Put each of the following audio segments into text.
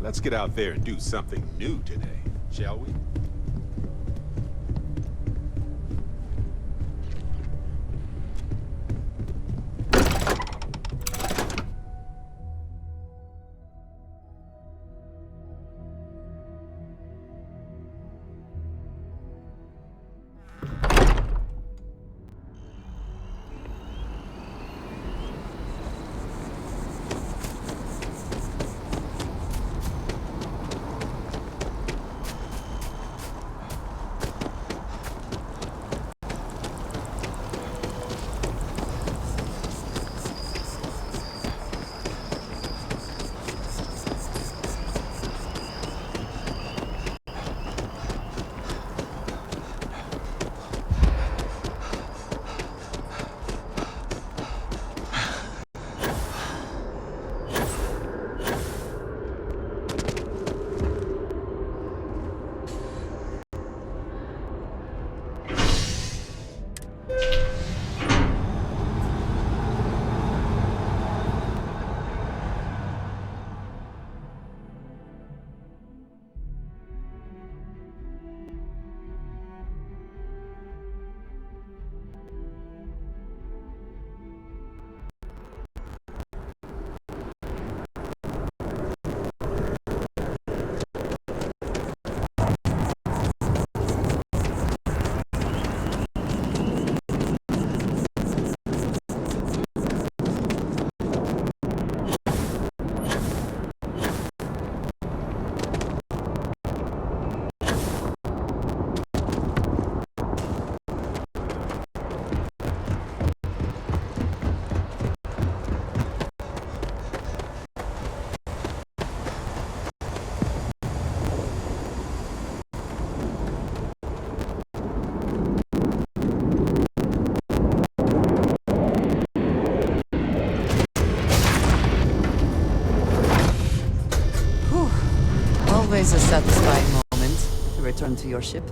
Let's get out there and do something new today, shall we? Always a satisfying moment to return to your ship.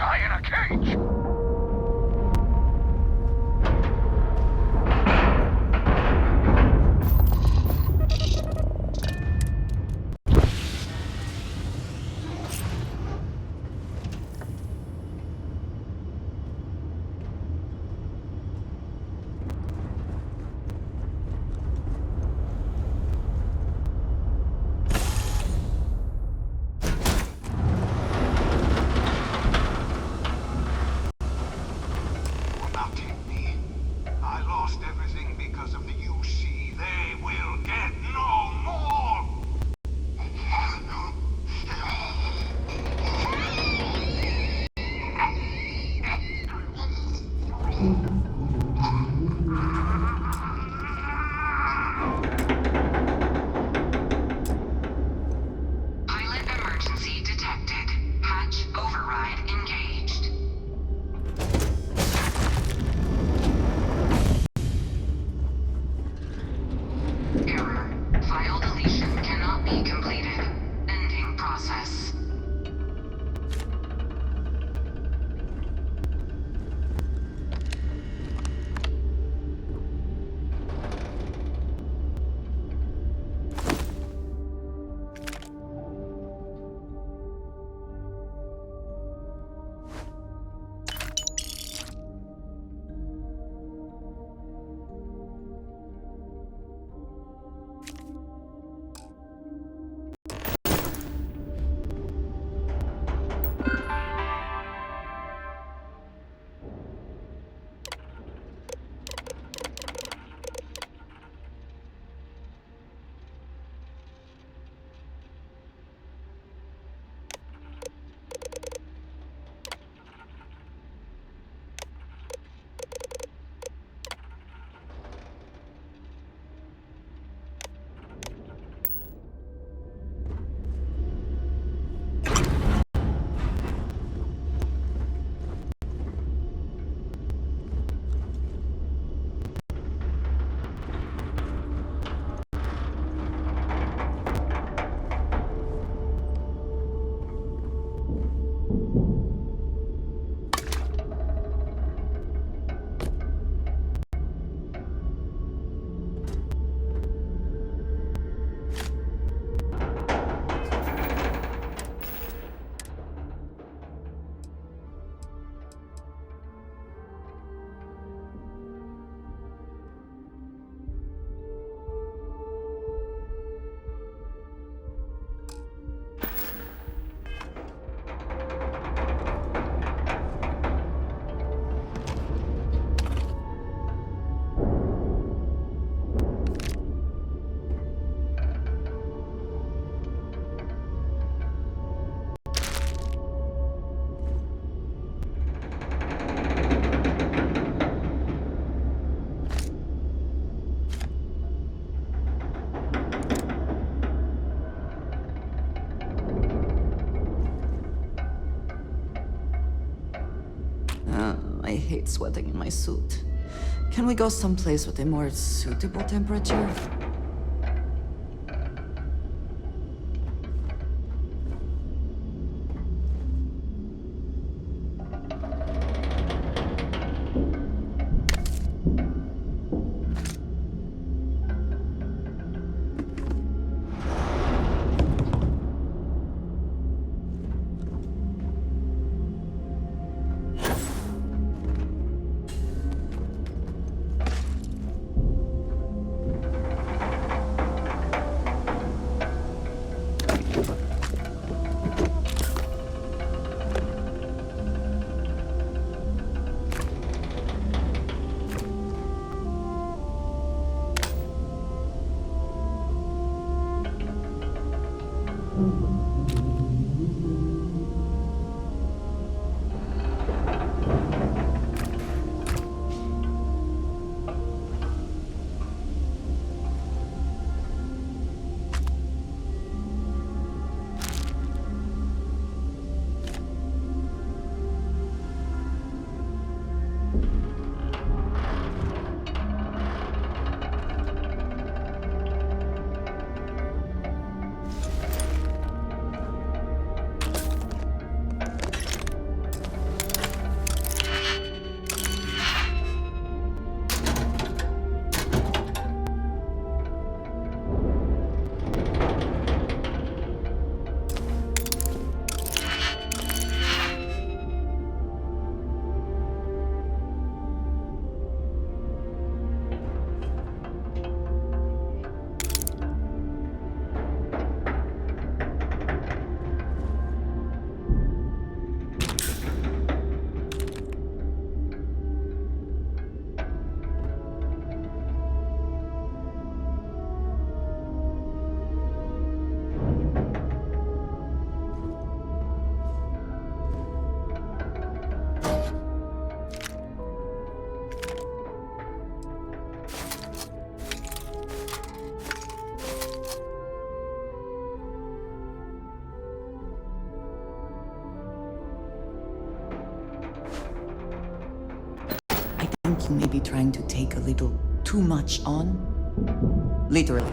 die in a cage! I hate sweating in my suit. Can we go someplace with a more suitable temperature? like you may be trying to take a little too much on. Literally.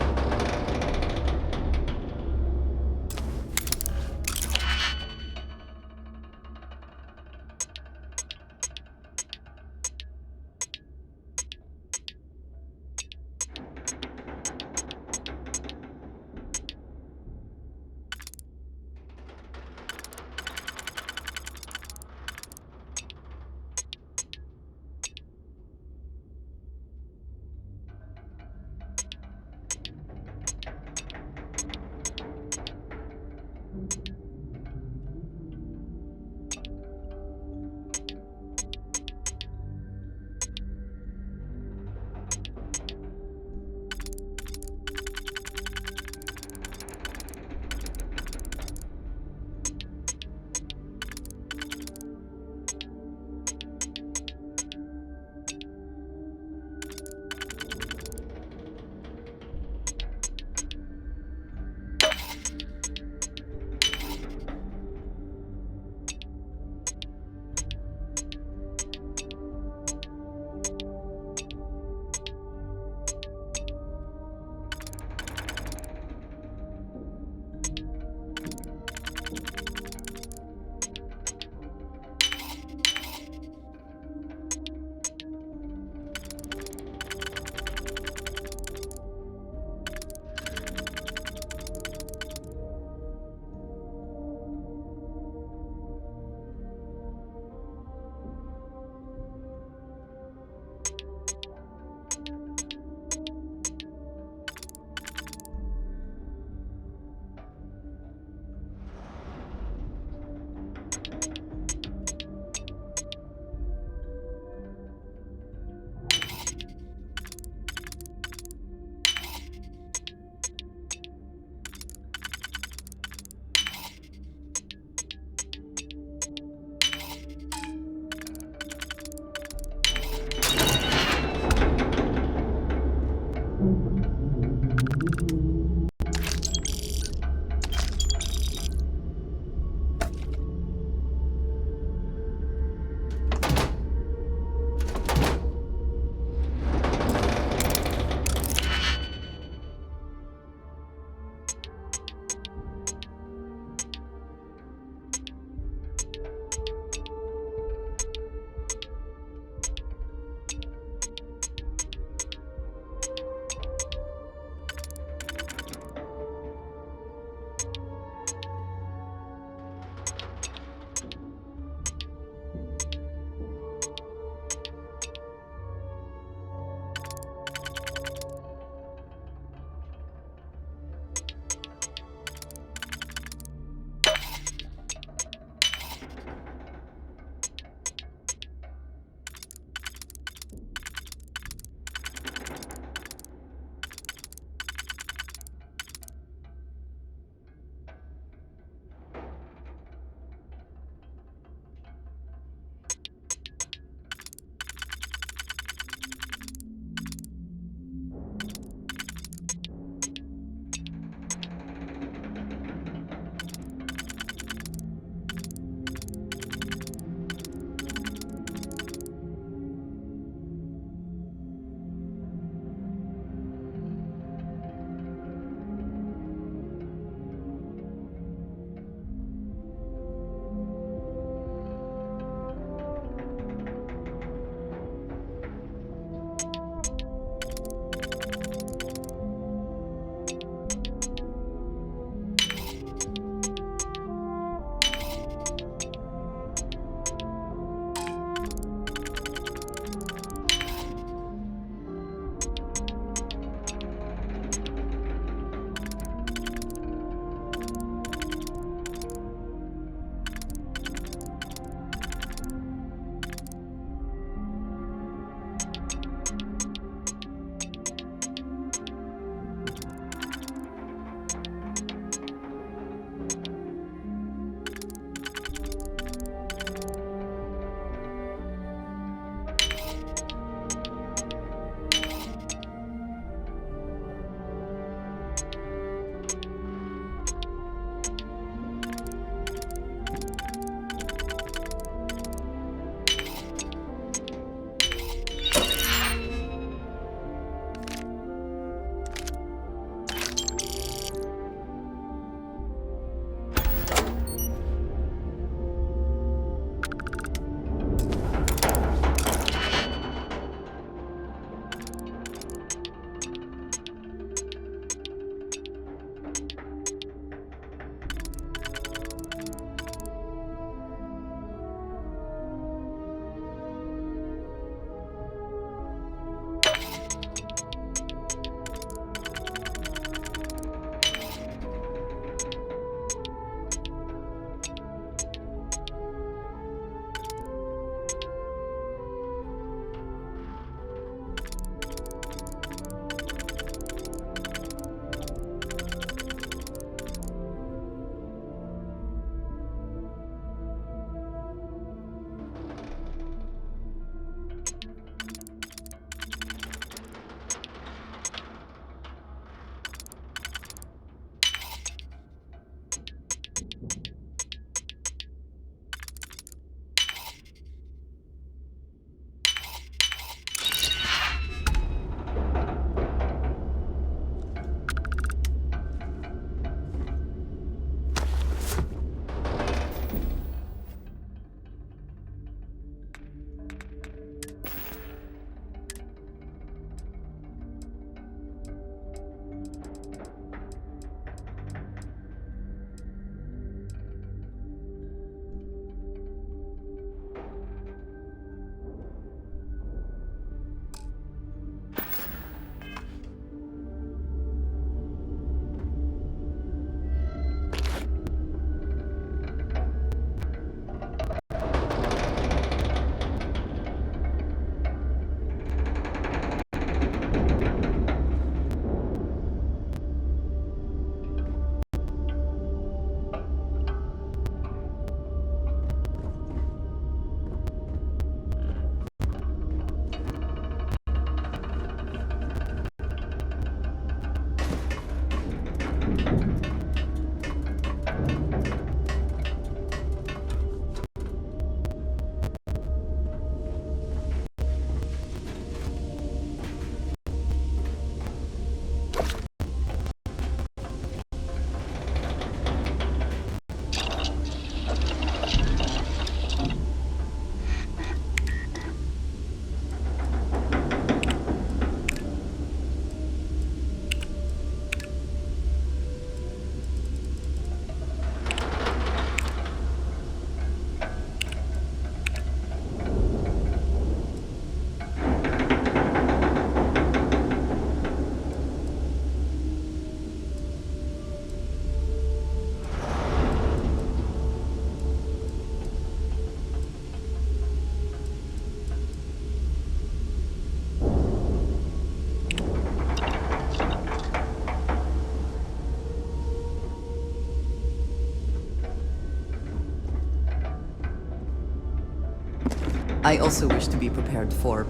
I also wish to be prepared for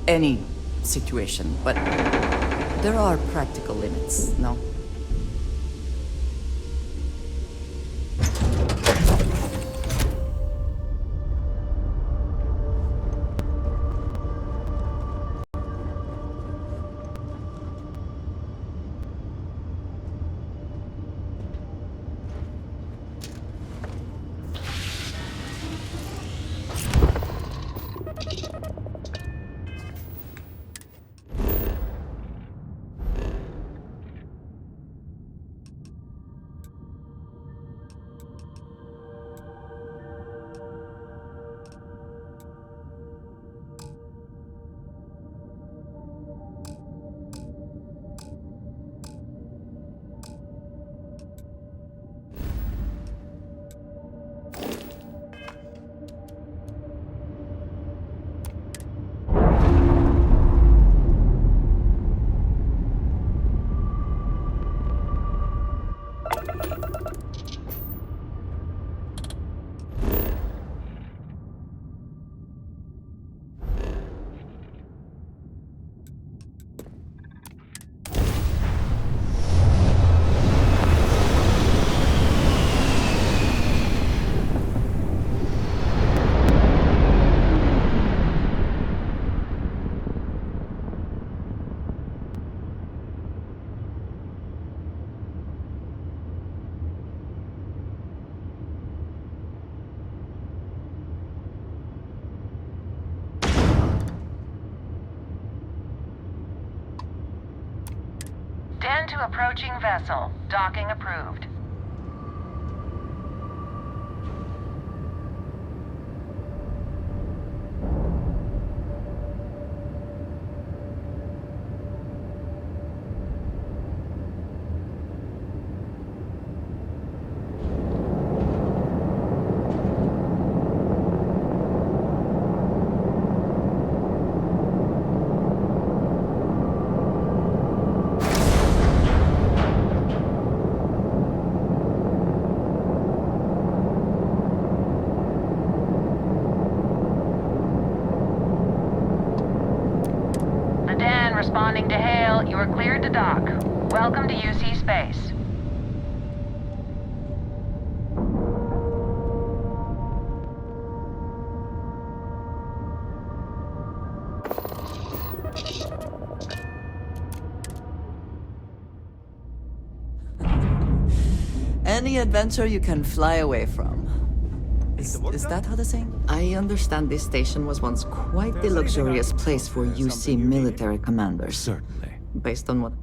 any situation, but there are practical limits, no? Den to approaching vessel. Docking approved. Responding to hail, you are cleared to dock. Welcome to UC space. Any adventure you can fly away from. Is that how to saying? I understand this station was once quite the luxurious place for UC military commanders. Certainly. Based on what?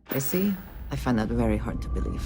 I see. I find that very hard to believe.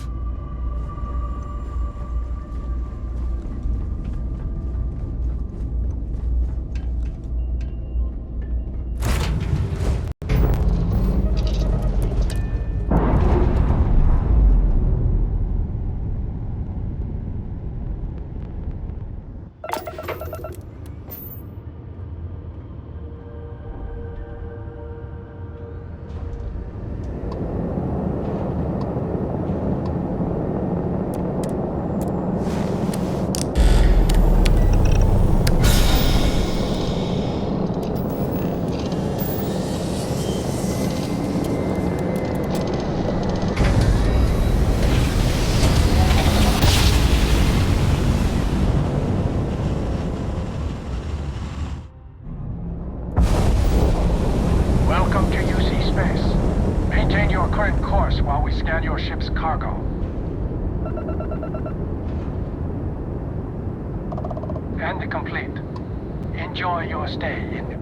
cargo. And complete. Enjoy your stay in the...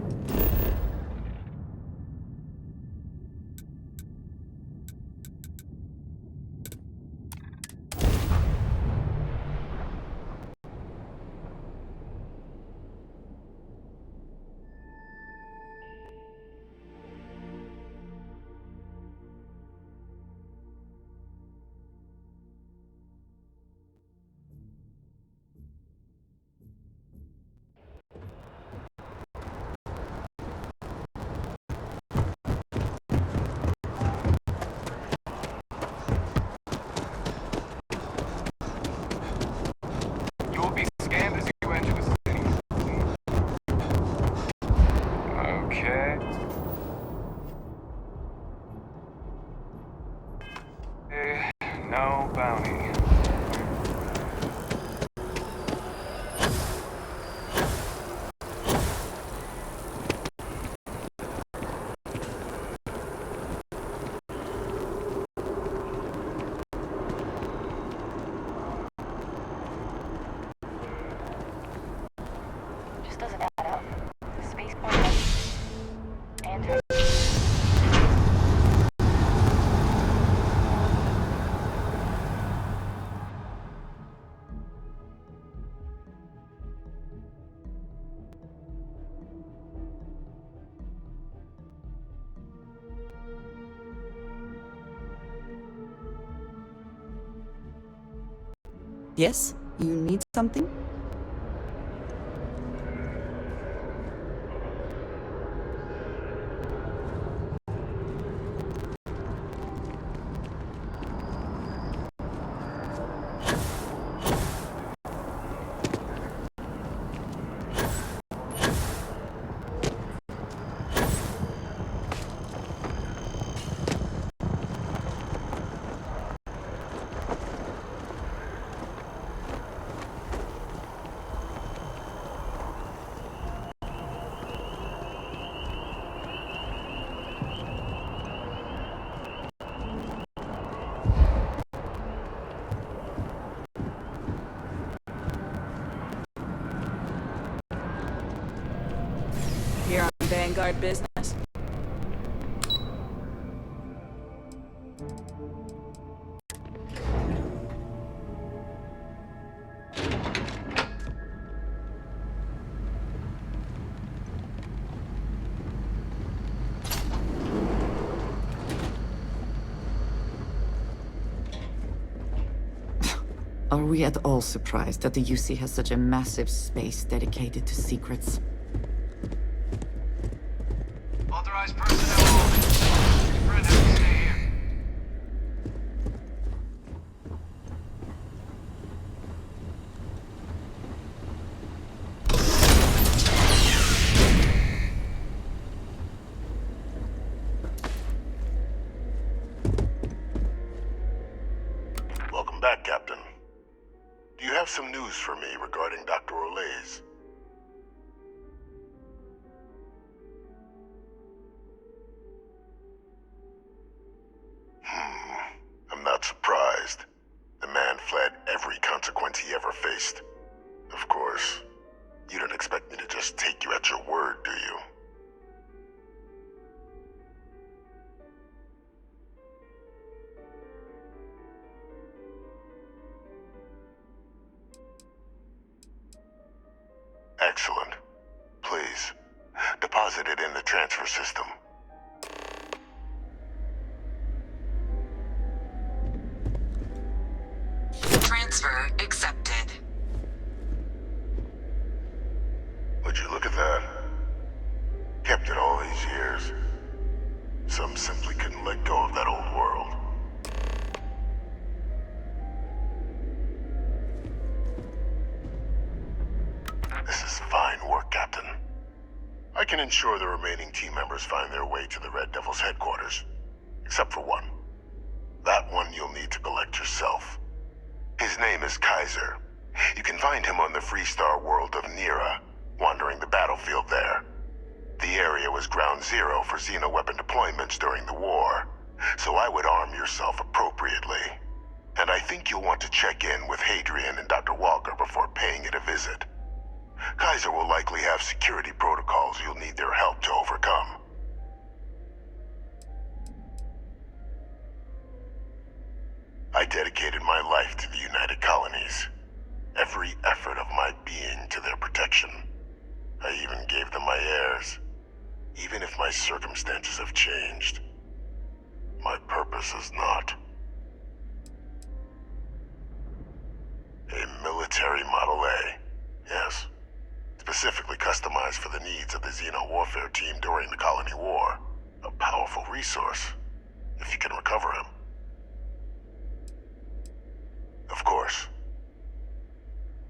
You will be scanned as you enter the city. Okay. No bounty. Just doesn't add up. Spaceport and her. Yes? You need something? Here on Vanguard business. Are we at all surprised that the UC has such a massive space dedicated to secrets? Authorized personnel. Friend, have to stay here. Welcome back, Captain. Do you have some news for me regarding Dr. Olays? I'm not surprised. The man fled every consequence he ever faced. Of course, you don't expect me to just take you at your word, do you? Excellent. Please, deposit it in the transfer system. Transfer accepted. Would you look at that? Kept it all these years. Some simply couldn't let go of that old world. This is fine work, Captain. I can ensure the remaining team members find their way to the Red Devil's headquarters. Except for one. That one you'll need to collect yourself. His name is Kaiser. You can find him on the Freestar world of Nira, wandering the battlefield there. The area was ground zero for xeno weapon deployments during the war, so I would arm yourself appropriately. think you'll want to check in with Hadrian and Dr. Walker before paying it a visit. Kaiser will likely have security protocols you'll need their help to overcome. I dedicated my life to the United Colonies. Every effort of my being to their protection. I even gave them my heirs. Even if my circumstances have changed, my purpose is not. A military Model A, yes. Specifically customized for the needs of the Xeno warfare team during the Colony War. A powerful resource, if you can recover him. Of course.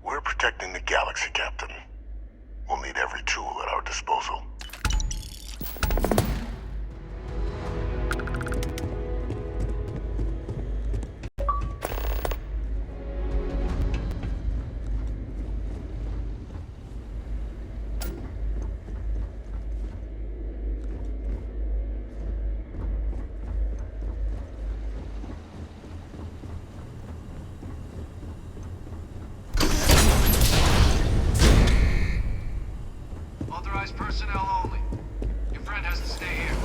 We're protecting the galaxy, Captain. We'll need every tool at our disposal. Authorized personnel only. Your friend has to stay here.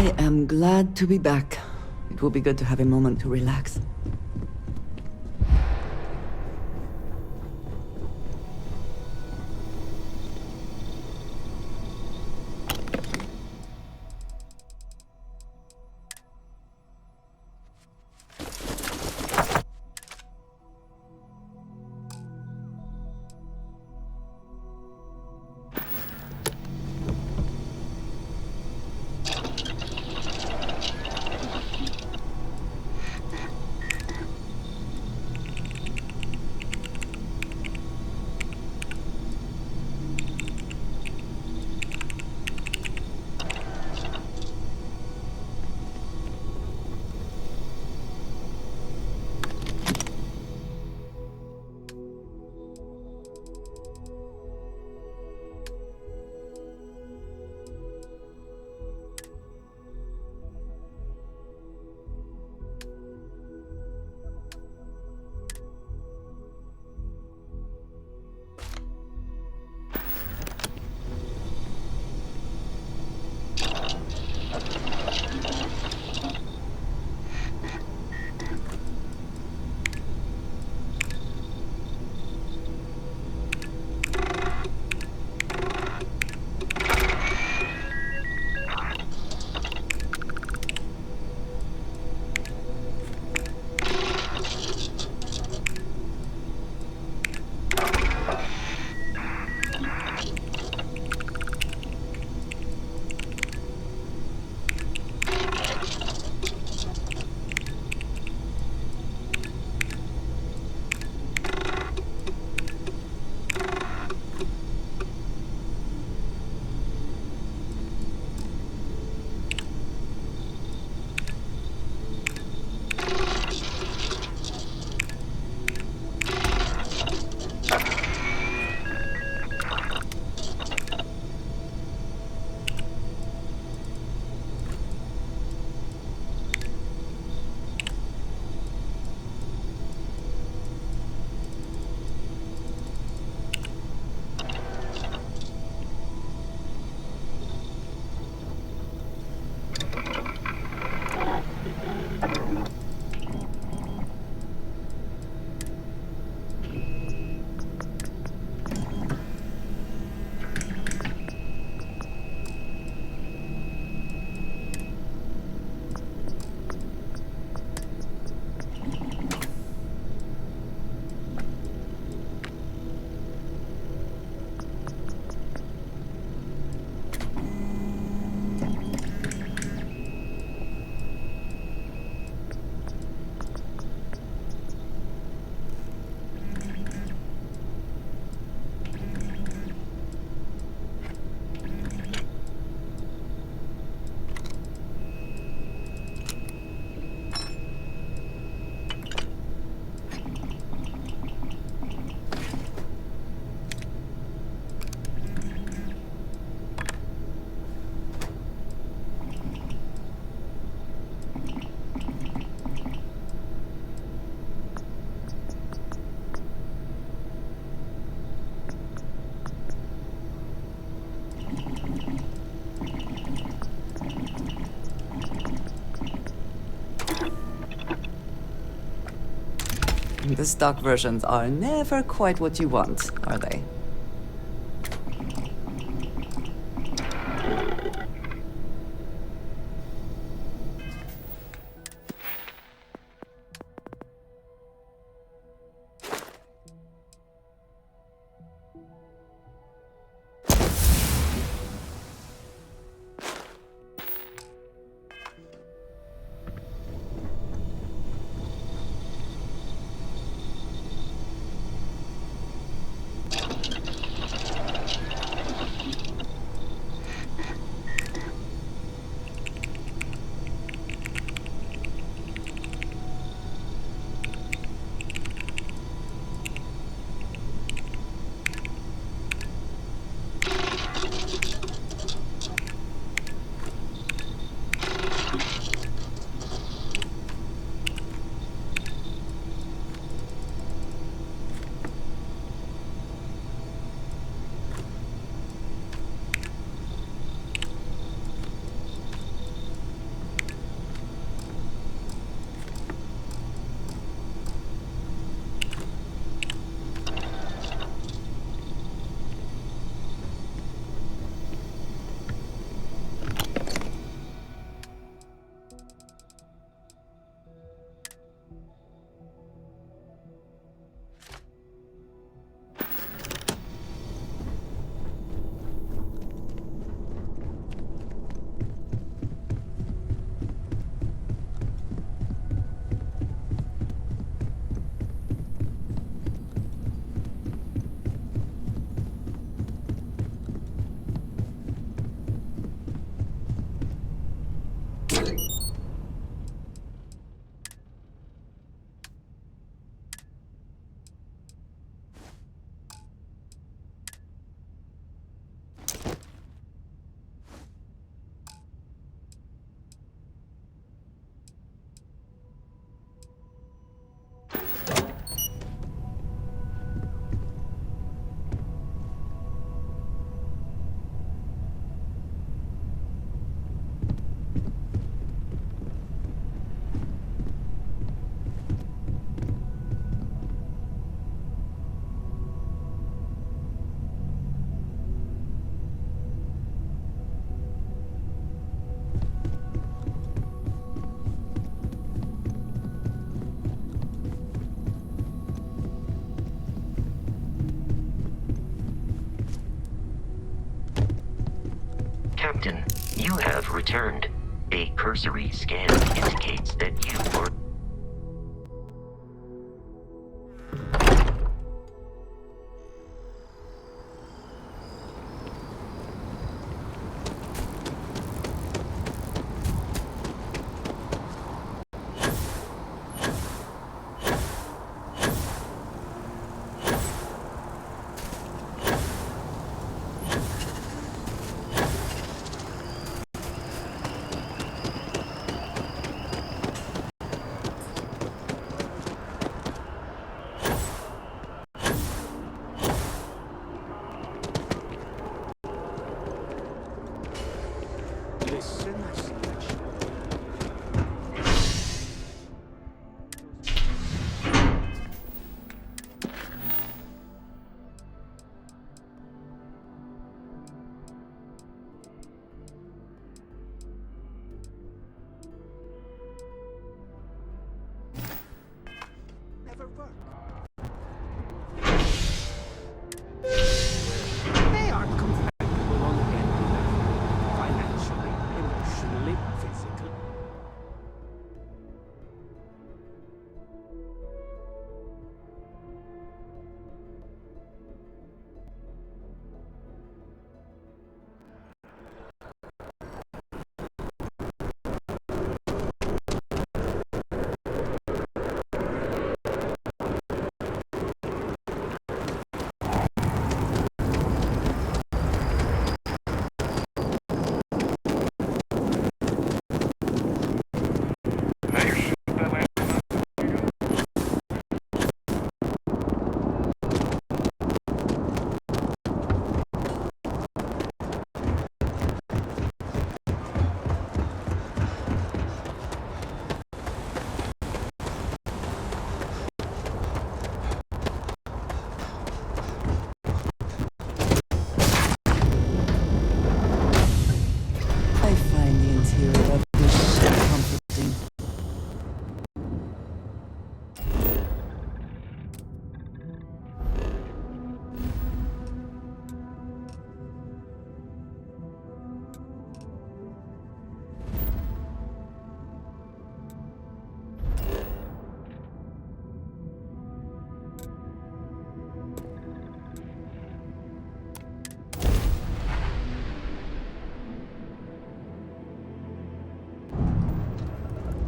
I am glad to be back. It will be good to have a moment to relax. The stock versions are never quite what you want, are they? Captain, you have returned. A cursory scan indicates that you were...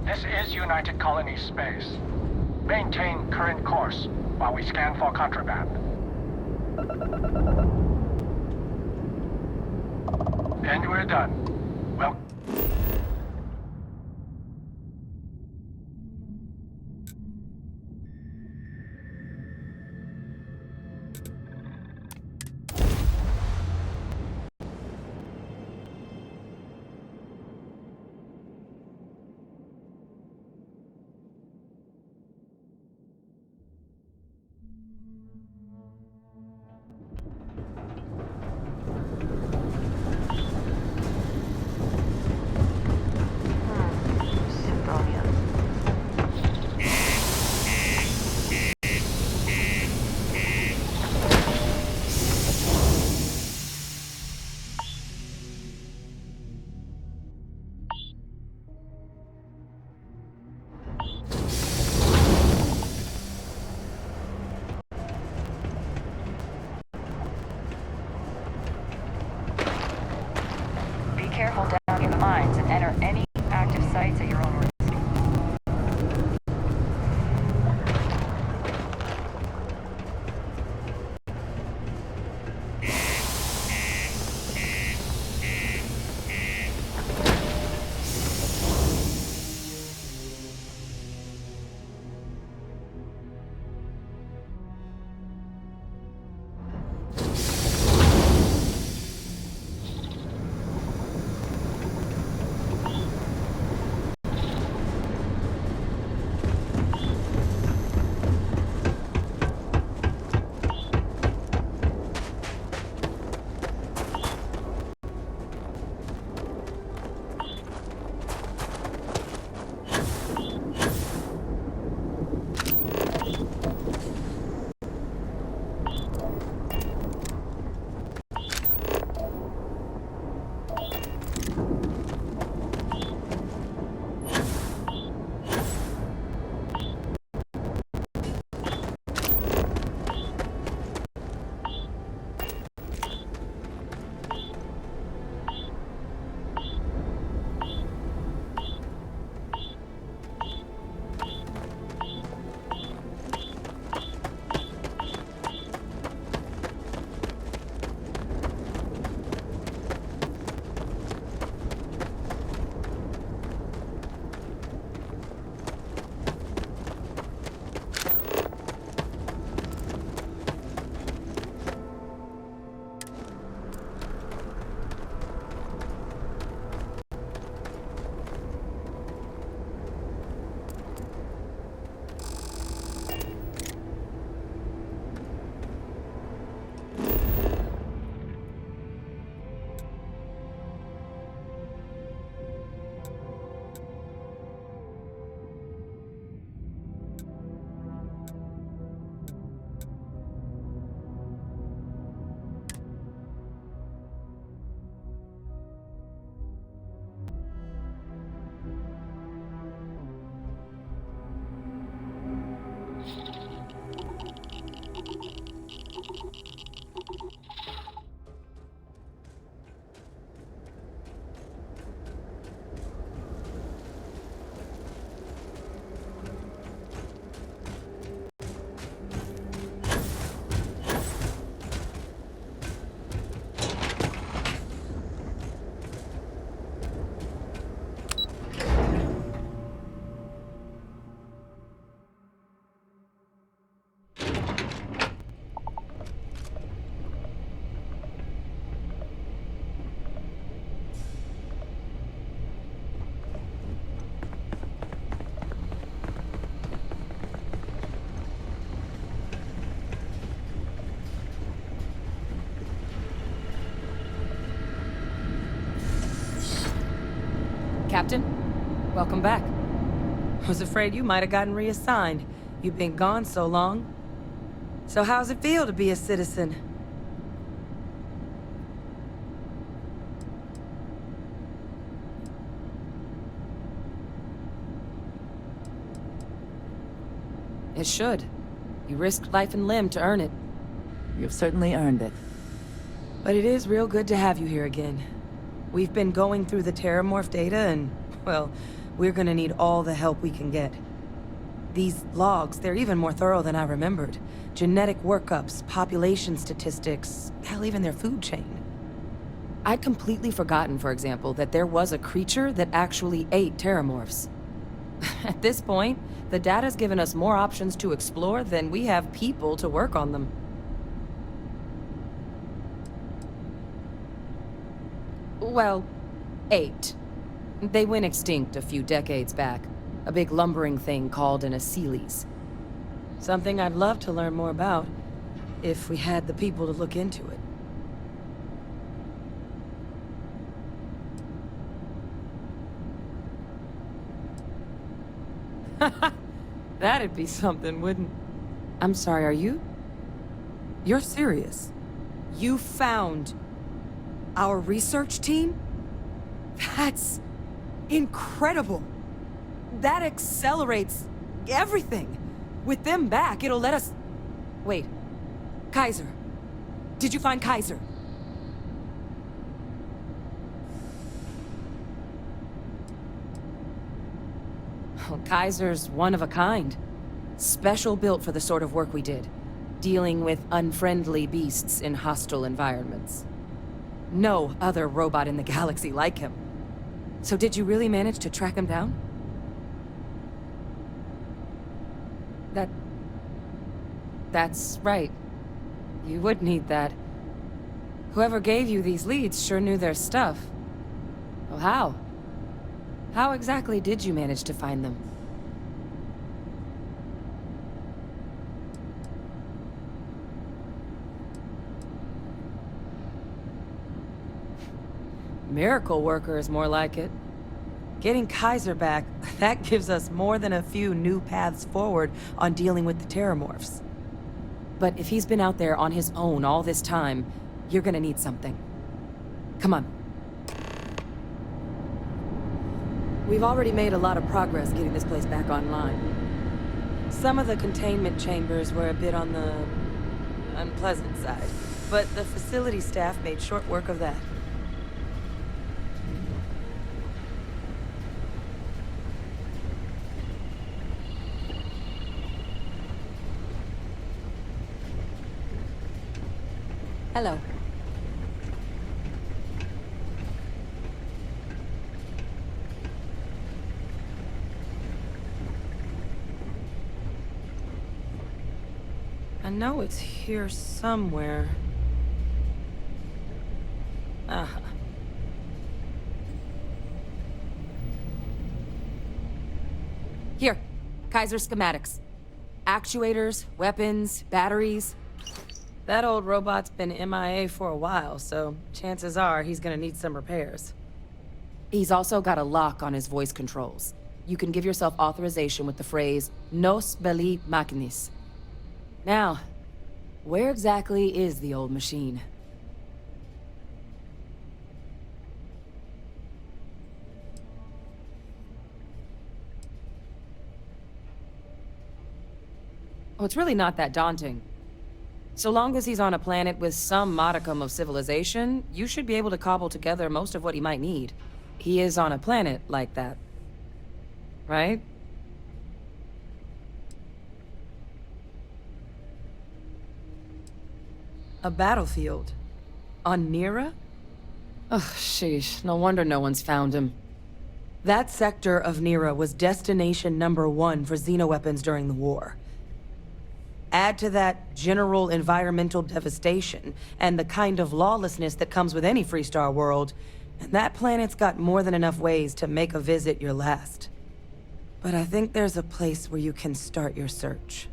This is United Colonies space. Maintain current course while we scan for contraband. And we're done. Well. Careful down in the mines and enter any active sites at your own risk. Captain, welcome back. Was afraid you might have gotten reassigned. You've been gone so long. So how's it feel to be a citizen? It should. You risked life and limb to earn it. You've certainly earned it. But it is real good to have you here again. We've been going through the Terramorph data and, well, we're gonna need all the help we can get. These logs, they're even more thorough than I remembered. Genetic workups, population statistics, hell, even their food chain. I'd completely forgotten, for example, that there was a creature that actually ate terramorphs. At this point, the data's given us more options to explore than we have people to work on them. Well, 8. They went extinct a few decades back. A big lumbering thing called an Aceles. Something I'd love to learn more about, if we had the people to look into it. That'd be something, wouldn't... I'm sorry, are you? You're serious? You found our research team? That's incredible. That accelerates everything. With them back, it'll let us... Wait. Kaiser. Did you find Kaiser? Well, Kaiser's one of a kind. Special built for the sort of work we did. Dealing with unfriendly beasts in hostile environments. No other robot in the galaxy like him. So did you really manage to track him down? That's right. You would need that. Whoever gave you these leads sure knew their stuff. Well, how? How exactly did you manage to find them? Miracle worker is more like it. Getting Kaiser back, that gives us more than a few new paths forward on dealing with the terramorphs. But if he's been out there on his own all this time, you're gonna need something. Come on. We've already made a lot of progress getting this place back online. Some of the containment chambers were a bit on the unpleasant side, but the facility staff made short work of that. Hello. I know it's here somewhere. Uh-huh. Here, Kaiser schematics. Actuators, weapons, batteries. That old robot's been MIA for a while, so chances are he's gonna need some repairs. He's also got a lock on his voice controls. You can give yourself authorization with the phrase, Nos belli machinis. Now, where exactly is the old machine? Oh, it's really not that daunting. So long as he's on a planet with some modicum of civilization, you should be able to cobble together most of what he might need. He is on a planet like that. Right? A battlefield? On Nira? Ugh, sheesh. No wonder no one's found him. That sector of Nira was destination #1 for xenoweapons during the war. Add to that general environmental devastation, and the kind of lawlessness that comes with any Freestar world, and that planet's got more than enough ways to make a visit your last. But I think there's a place where you can start your search.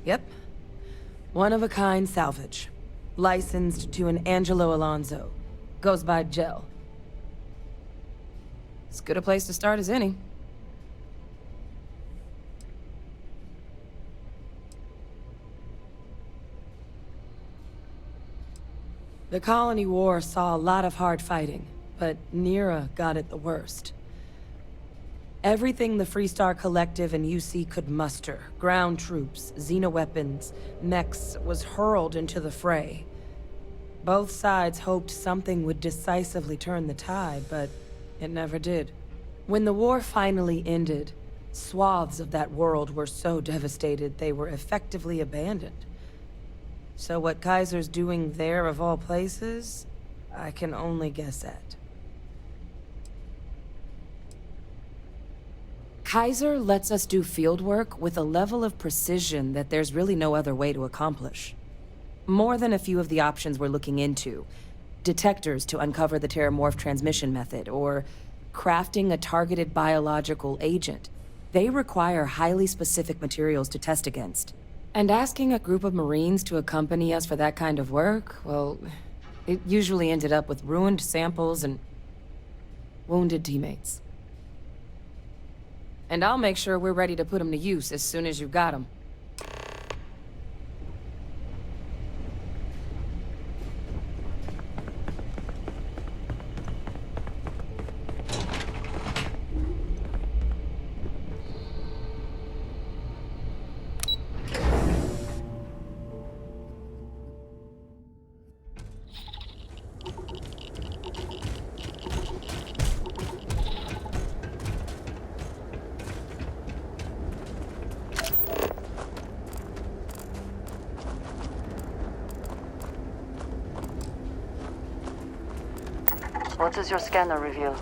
Yep. One-of-a-kind salvage. Licensed to an Angelo Alonso. Goes by Gel. As good a place to start as any. The Colony War saw a lot of hard fighting, but Nira got it the worst. Everything the Freestar Collective and UC could muster, ground troops, xenoweapons, mechs, was hurled into the fray. Both sides hoped something would decisively turn the tide, but It never did. When the war finally ended, swaths of that world were so devastated they were effectively abandoned. So what Kaiser's doing there of all places, I can only guess at. Kaiser lets us do field work with a level of precision that there's really no other way to accomplish. More than a few of the options we're looking into. Detectors to uncover the Terramorph transmission method, or crafting a targeted biological agent. They require highly specific materials to test against. And asking a group of Marines to accompany us for that kind of work, well, it usually ended up with ruined samples and wounded teammates. And I'll make sure we're ready to put them to use as soon as you've got them. What does your scanner reveal?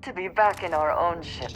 Good to be back in our own ship.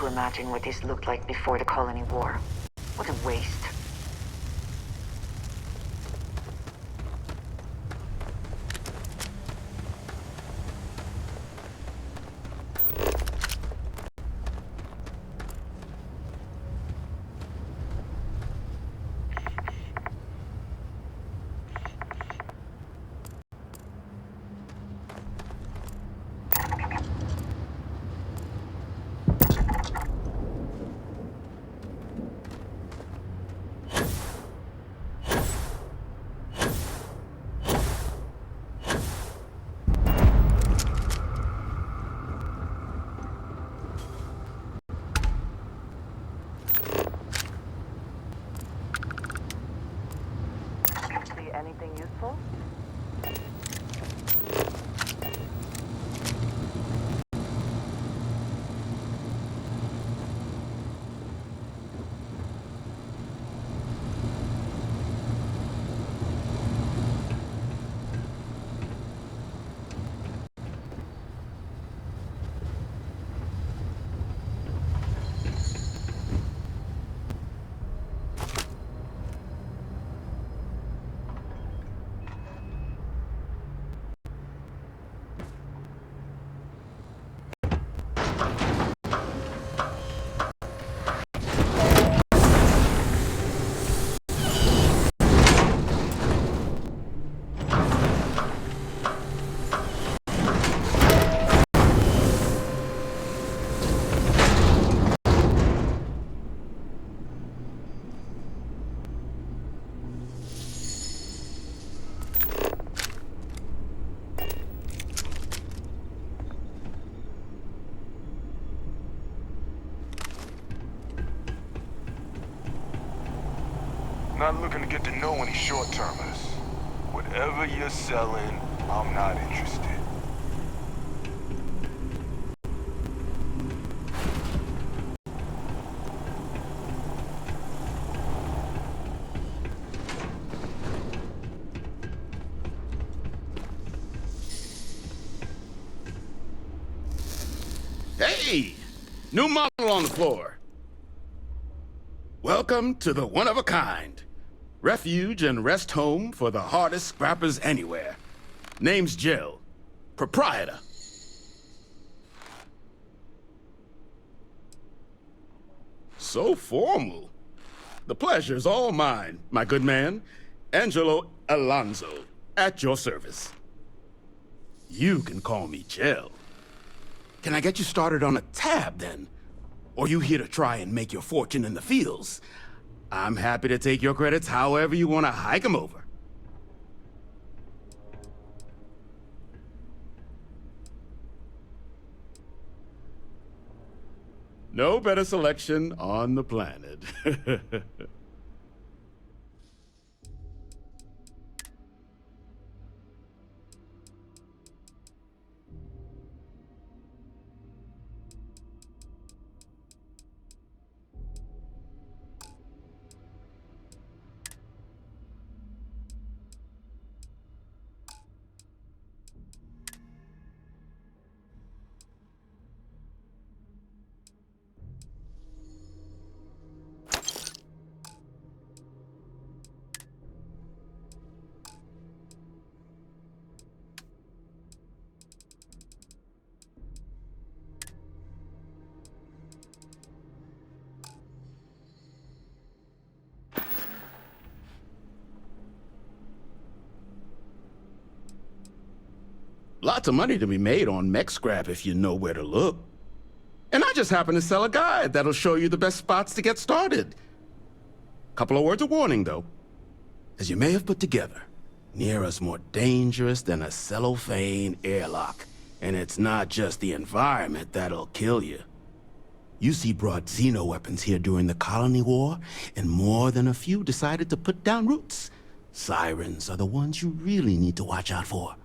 Imagine what this looked like before the colony war. What a waste. Anything useful? Not looking to get to know any short-termers. Whatever you're selling, I'm not interested. Hey! New model on the floor. Welcome to the one-of-a-kind. Refuge and rest home for the hardest scrappers anywhere. Name's Jill. Proprietor. so formal. The pleasure's all mine, my good man. Angelo Alonso, at your service. You can call me Jell. Can I get you started on a tab, then? Or you here to try and make your fortune in the fields? I'm happy to take your credits however you want to hike them over. No better selection on the planet. Lots of money to be made on mech scrap if you know where to look. And I just happen to sell a guide that'll show you the best spots to get started. Couple of words of warning, though. As you may have put together, Nira's more dangerous than a cellophane airlock. And it's not just the environment that'll kill you. UC brought Xeno weapons here during the Colony War, and more than a few decided to put down roots. Sirens are the ones you really need to watch out for.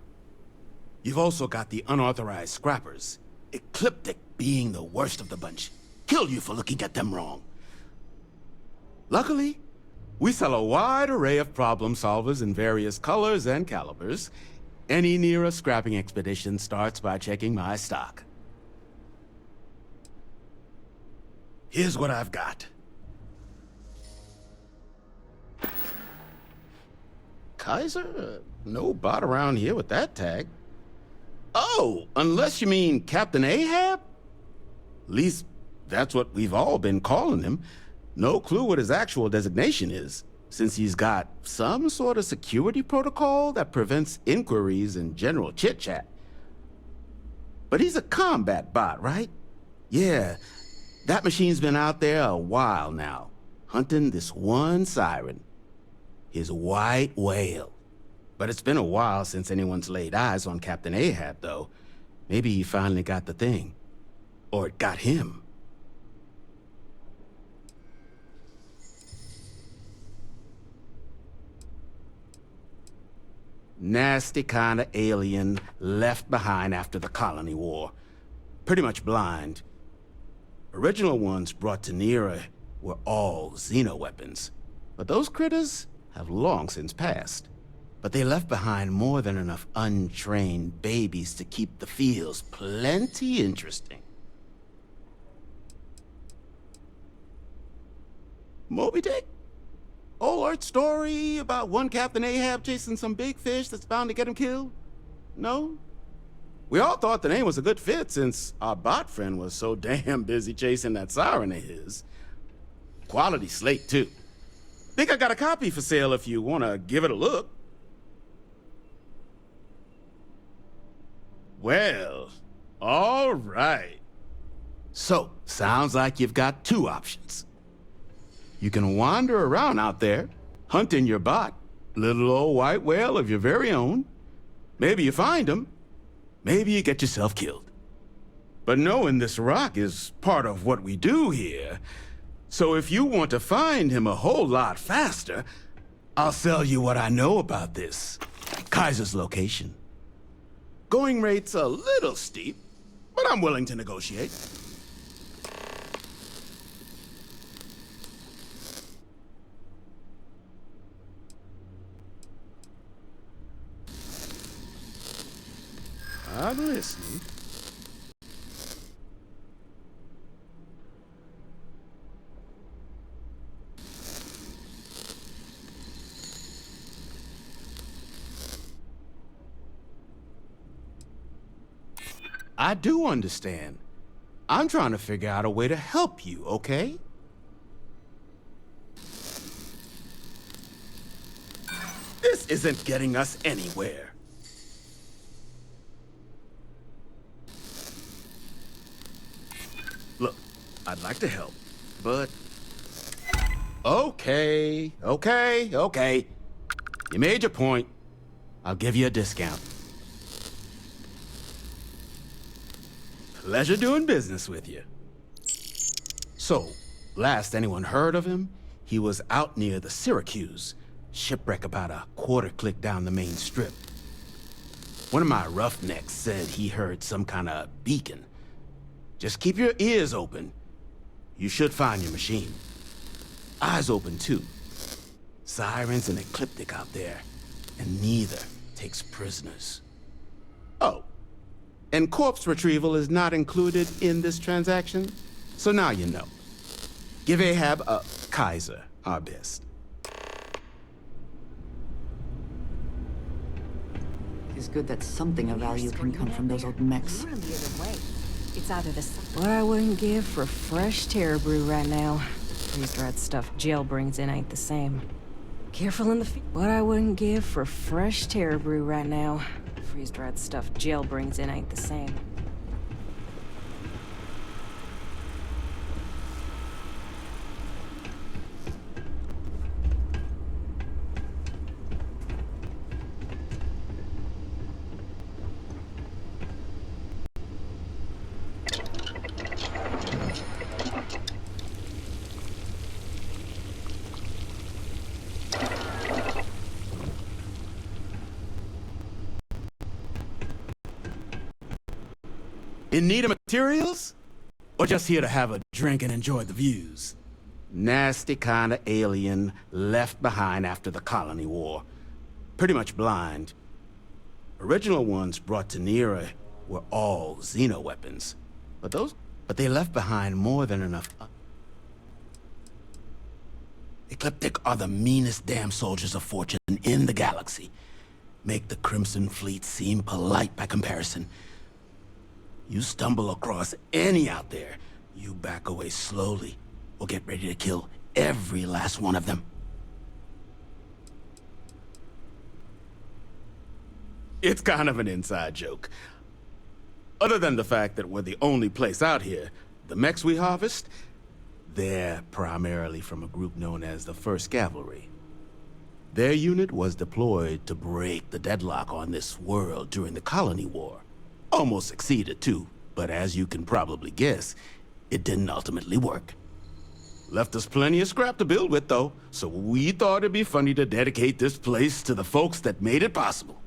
You've also got the unauthorized scrappers, Ecliptic being the worst of the bunch. Kill you for looking at them wrong. Luckily, we sell a wide array of problem solvers in various colors and calibers. Any Nira scrapping expedition starts by checking my stock. Here's what I've got. Kaiser? No bot around here with that tag. Oh, unless you mean Captain Ahab? At least, that's what we've all been calling him. No clue what his actual designation is, since he's got some sort of security protocol that prevents inquiries and general chit-chat. But he's a combat bot, right? Yeah, that machine's been out there a while now, hunting this one siren. His white whale. But it's been a while since anyone's laid eyes on Captain Ahab, though. Maybe he finally got the thing. Or it got him. Nasty kind of alien left behind after the Colony War. Pretty much blind. Original ones brought to Nira were all Xeno weapons. But those critters have long since passed. But they left behind more than enough untrained babies to keep the fields plenty interesting. Moby Dick? Old Earth story about one Captain Ahab chasing some big fish that's bound to get him killed? No? We all thought the name was a good fit since our bot friend was so damn busy chasing that siren of his. Quality slate, too. Think I got a copy for sale if you want to give it a look. Well, all right. So, sounds like you've got two options. You can wander around out there, hunting your bot, little old white whale of your very own. Maybe you find him, maybe you get yourself killed. But knowing this rock is part of what we do here, so if you want to find him a whole lot faster, I'll sell you what I know about this. Kaiser's location. Going rate's a little steep, but I'm willing to negotiate. I'm listening. I do understand. I'm trying to figure out a way to help you, okay? isn't getting us anywhere. Look, I'd like to help, but... Okay. You made your point. I'll give you a discount. Pleasure doing business with you. So, last anyone heard of him, he was out near the Syracuse. Shipwreck about a quarter-click down the main strip. One of my roughnecks said he heard some kind of beacon. Just keep your ears open. You should find your machine. Eyes open, too. Sirens and ecliptic out there, and neither takes prisoners. Oh, and corpse retrieval is not included in this transaction, so now you know. Give Ahab a Kaiser our best. It's good that something of value can come from those old mechs. It's either the... What I wouldn't give for fresh terror brew right now. Freeze-dried stuff jail brings in ain't the same. Careful in the What I wouldn't give for fresh terror brew right now. Freeze-dried stuff jail brings in ain't the same. In need of materials? Or just here to have a drink and enjoy the views? Nasty kind of alien left behind after the colony war. Pretty much blind. Original ones brought to Nera were all xeno weapons. But they left behind more than enough. Ecliptic are the meanest damn soldiers of fortune in the galaxy. Make the Crimson Fleet seem polite by comparison. You stumble across any out there, you back away slowly, or get ready to kill every last one of them. It's kind of an inside joke. Other than the fact that we're the only place out here, the mechs we harvest, they're primarily from a group known as the 1st Cavalry. Their unit was deployed to break the deadlock on this world during the Colony War. Almost succeeded, too, but as you can probably guess, it didn't ultimately work. Left us plenty of scrap to build with, though, so we thought it'd be funny to dedicate this place to the folks that made it possible.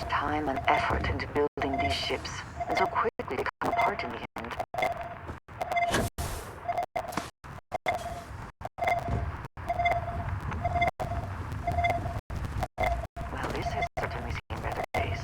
Time and effort into building these ships, and so quickly they come apart in the end. Well, this has certainly seen better days.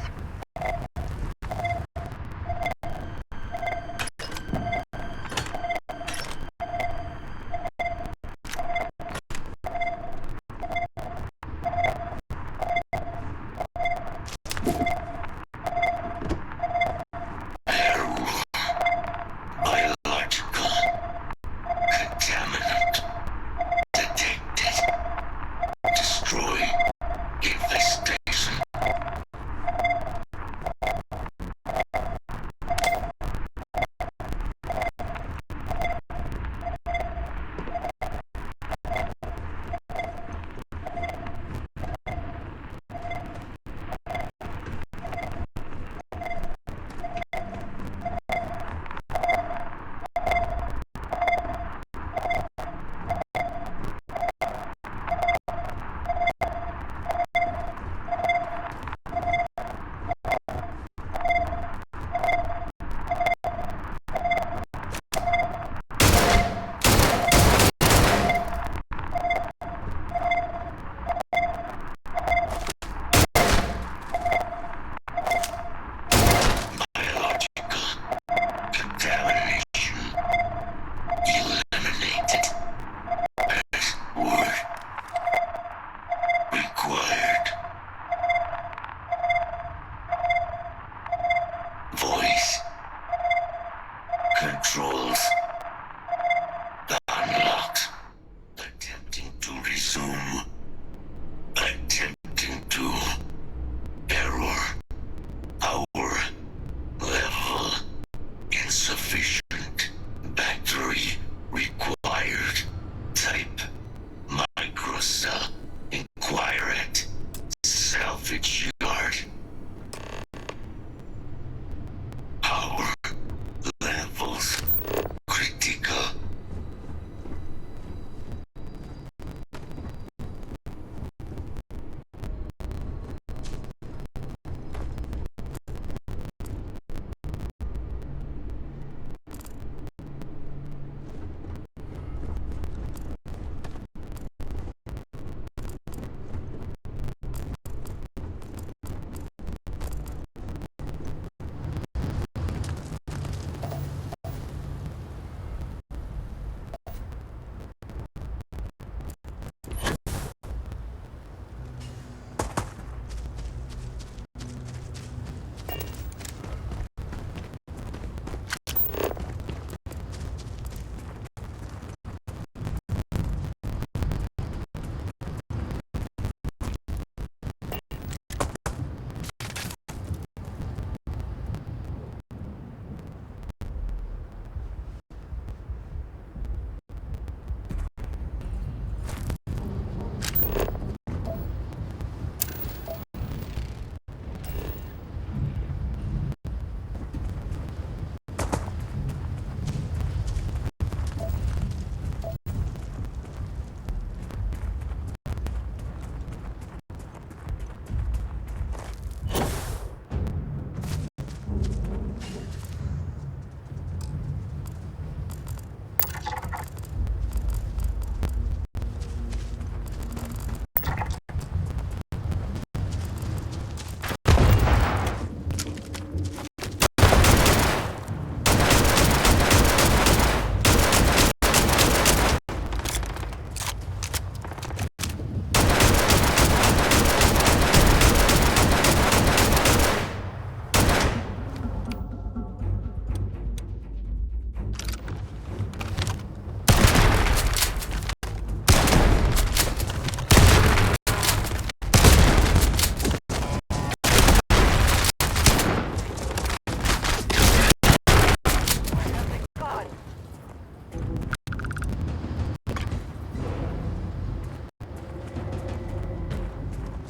salvage yard. Power levels critical.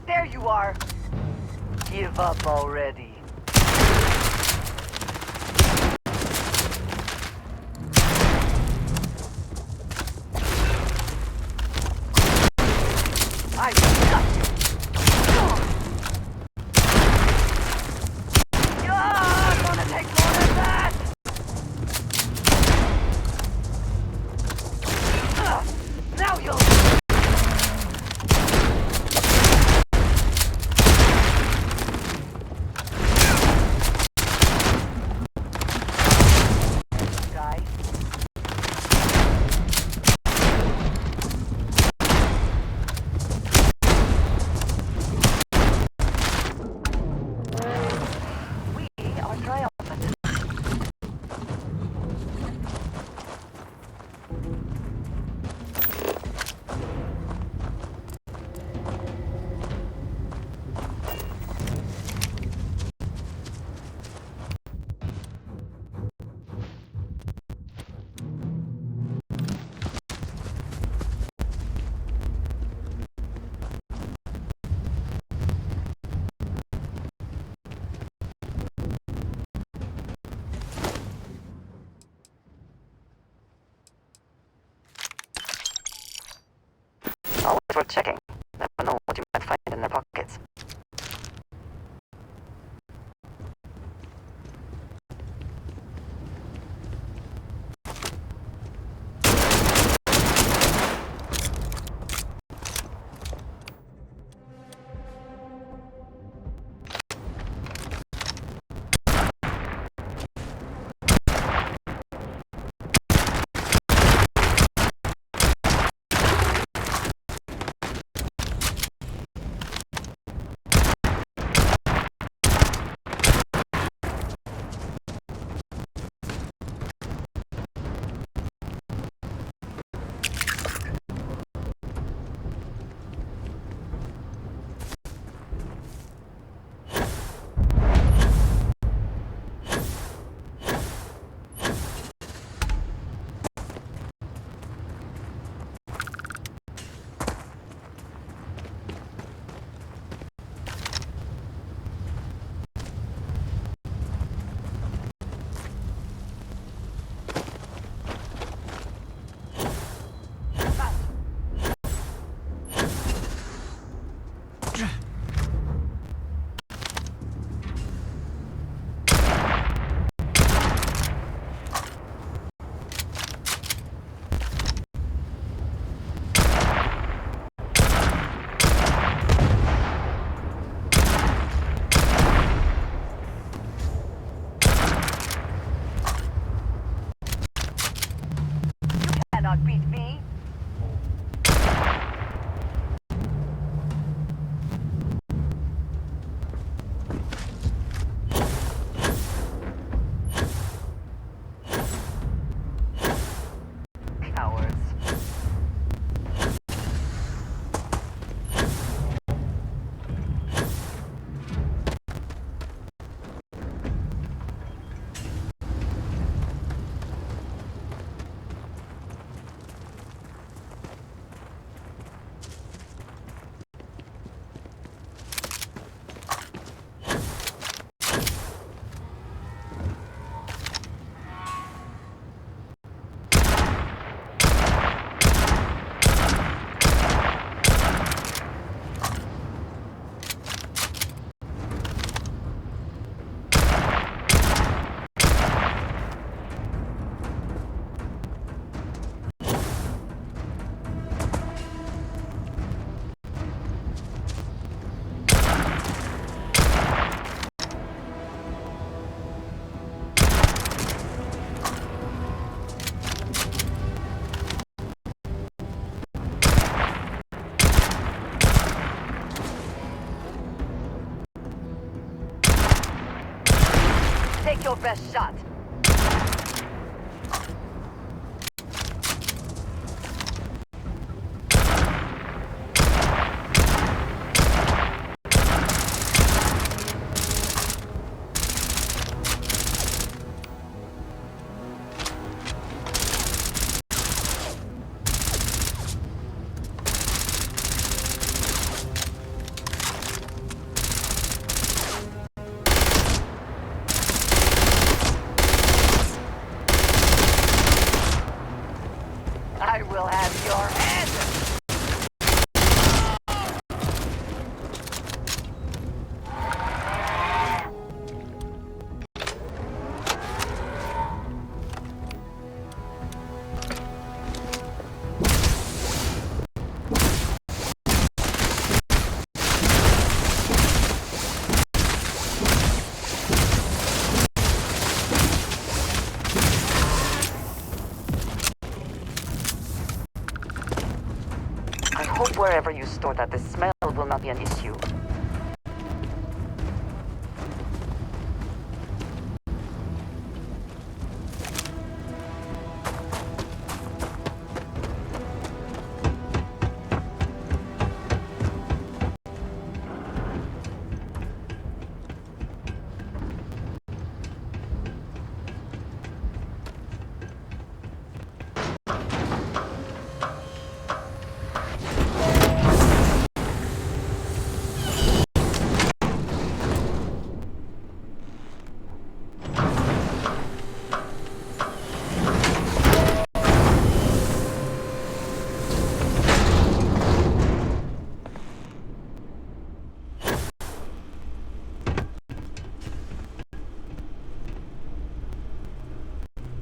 There you are! Give up already. I got you! I'm gonna take more than that! Now you'll... Always worth checking. Never know what you might find in their pockets. Cannot beat me. Cowards. Take your best shot. I will have your head! I hope wherever you store that, the smell will not be an issue.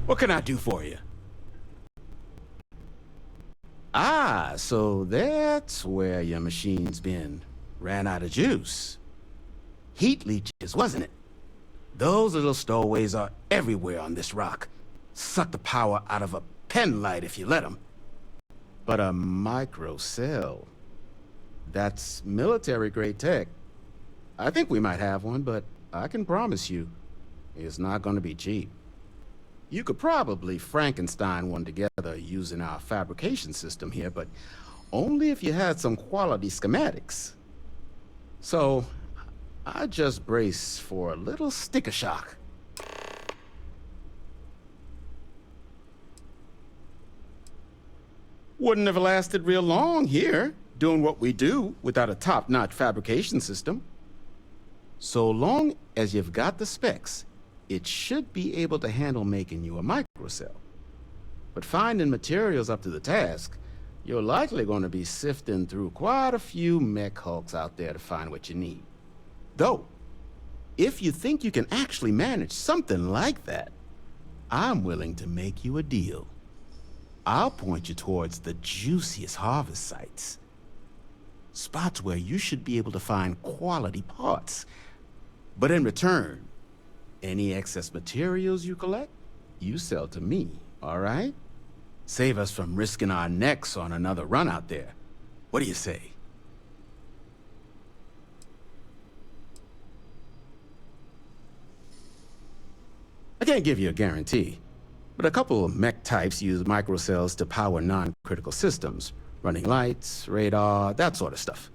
What can I do for you? Ah, so that's where your machine's been. Ran out of juice. Heat leeches, wasn't it? Those little stowaways are everywhere on this rock. Suck the power out of a pen light if you let them. But a microcell, that's military-grade tech. I think we might have one, but I can promise you, it's not going to be cheap. You could probably Frankenstein one together using our fabrication system here, but only if you had some quality schematics. So, I just brace for a little sticker shock. Wouldn't have lasted real long here, doing what we do without a top-notch fabrication system. So long as you've got the specs, it should be able to handle making you a microcell. But finding materials up to the task, you're likely going to be sifting through quite a few mech hulks out there to find what you need. Though, if you think you can actually manage something like that, I'm willing to make you a deal. I'll point you towards the juiciest harvest sites. Spots where you should be able to find quality parts. But in return, any excess materials you collect, you sell to me, all right? Save us from risking our necks on another run out there. What do you say? I can't give you a guarantee, but a couple of mech types use microcells to power non-critical systems, running lights, radar, that sort of stuff.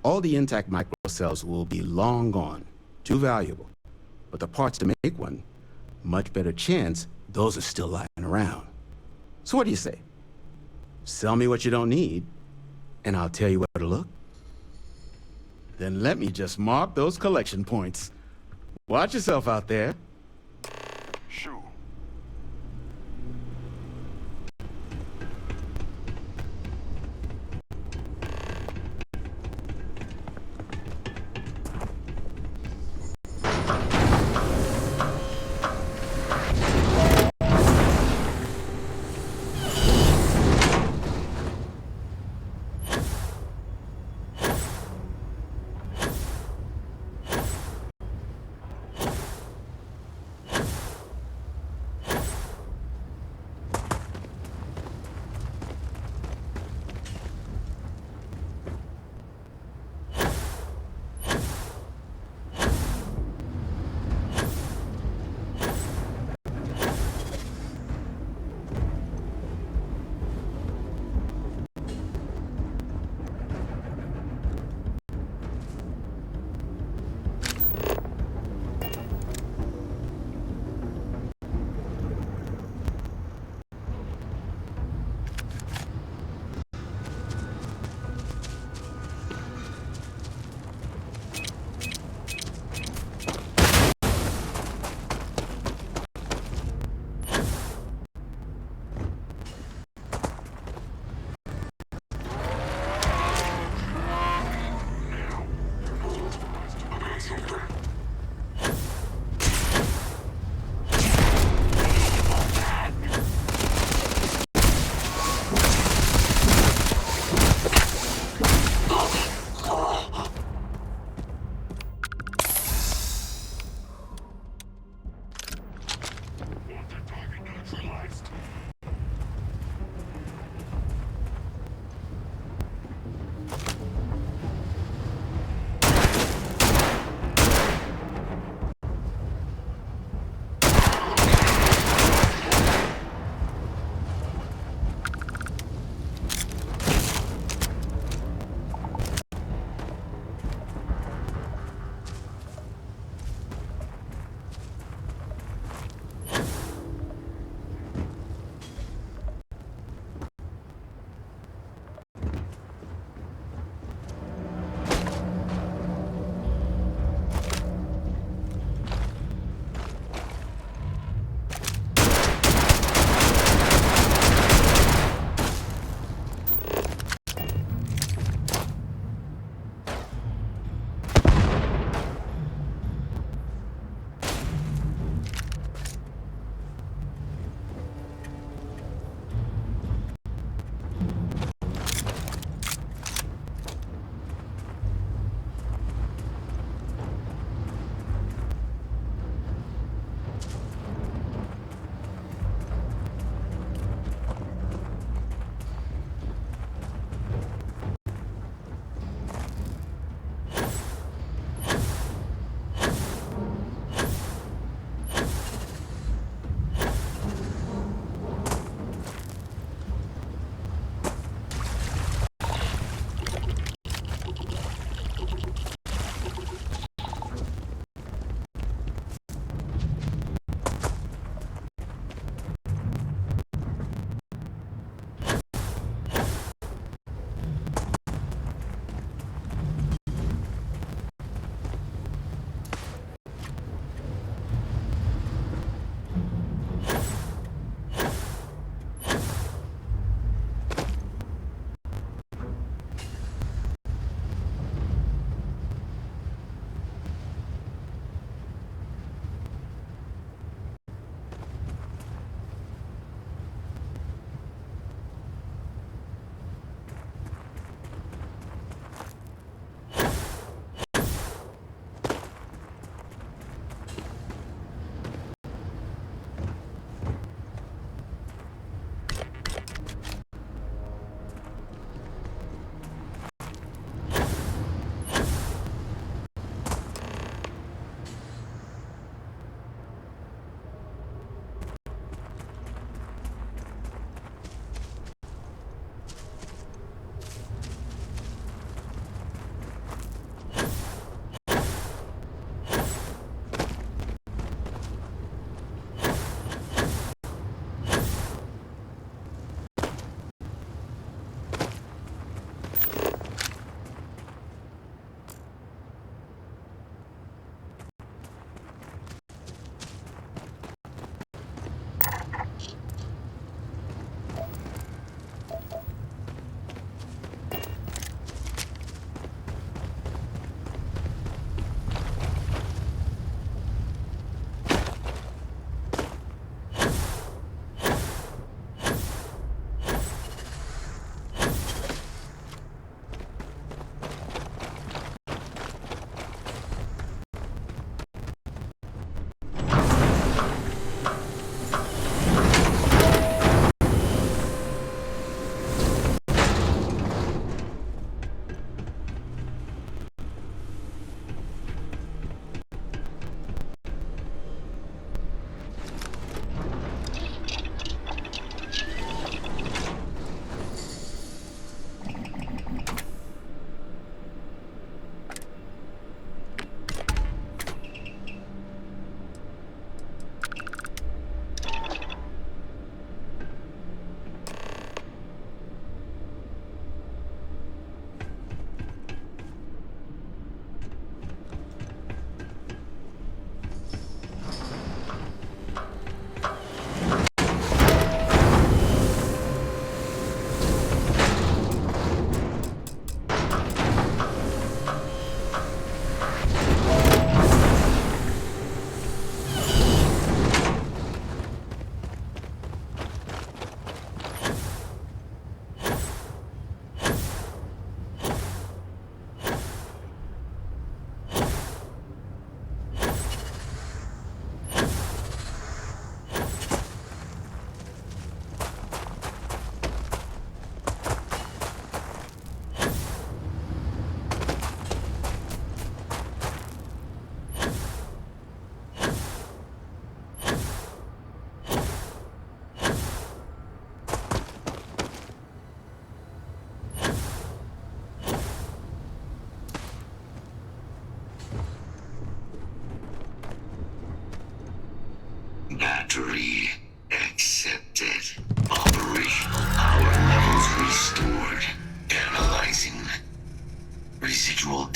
All the intact microcells will be long gone, too valuable. But the parts to make one, much better chance those are still lying around. So what do you say? Sell me what you don't need, and I'll tell you where to look. Then let me just mark those collection points. Watch yourself out there. Shoot.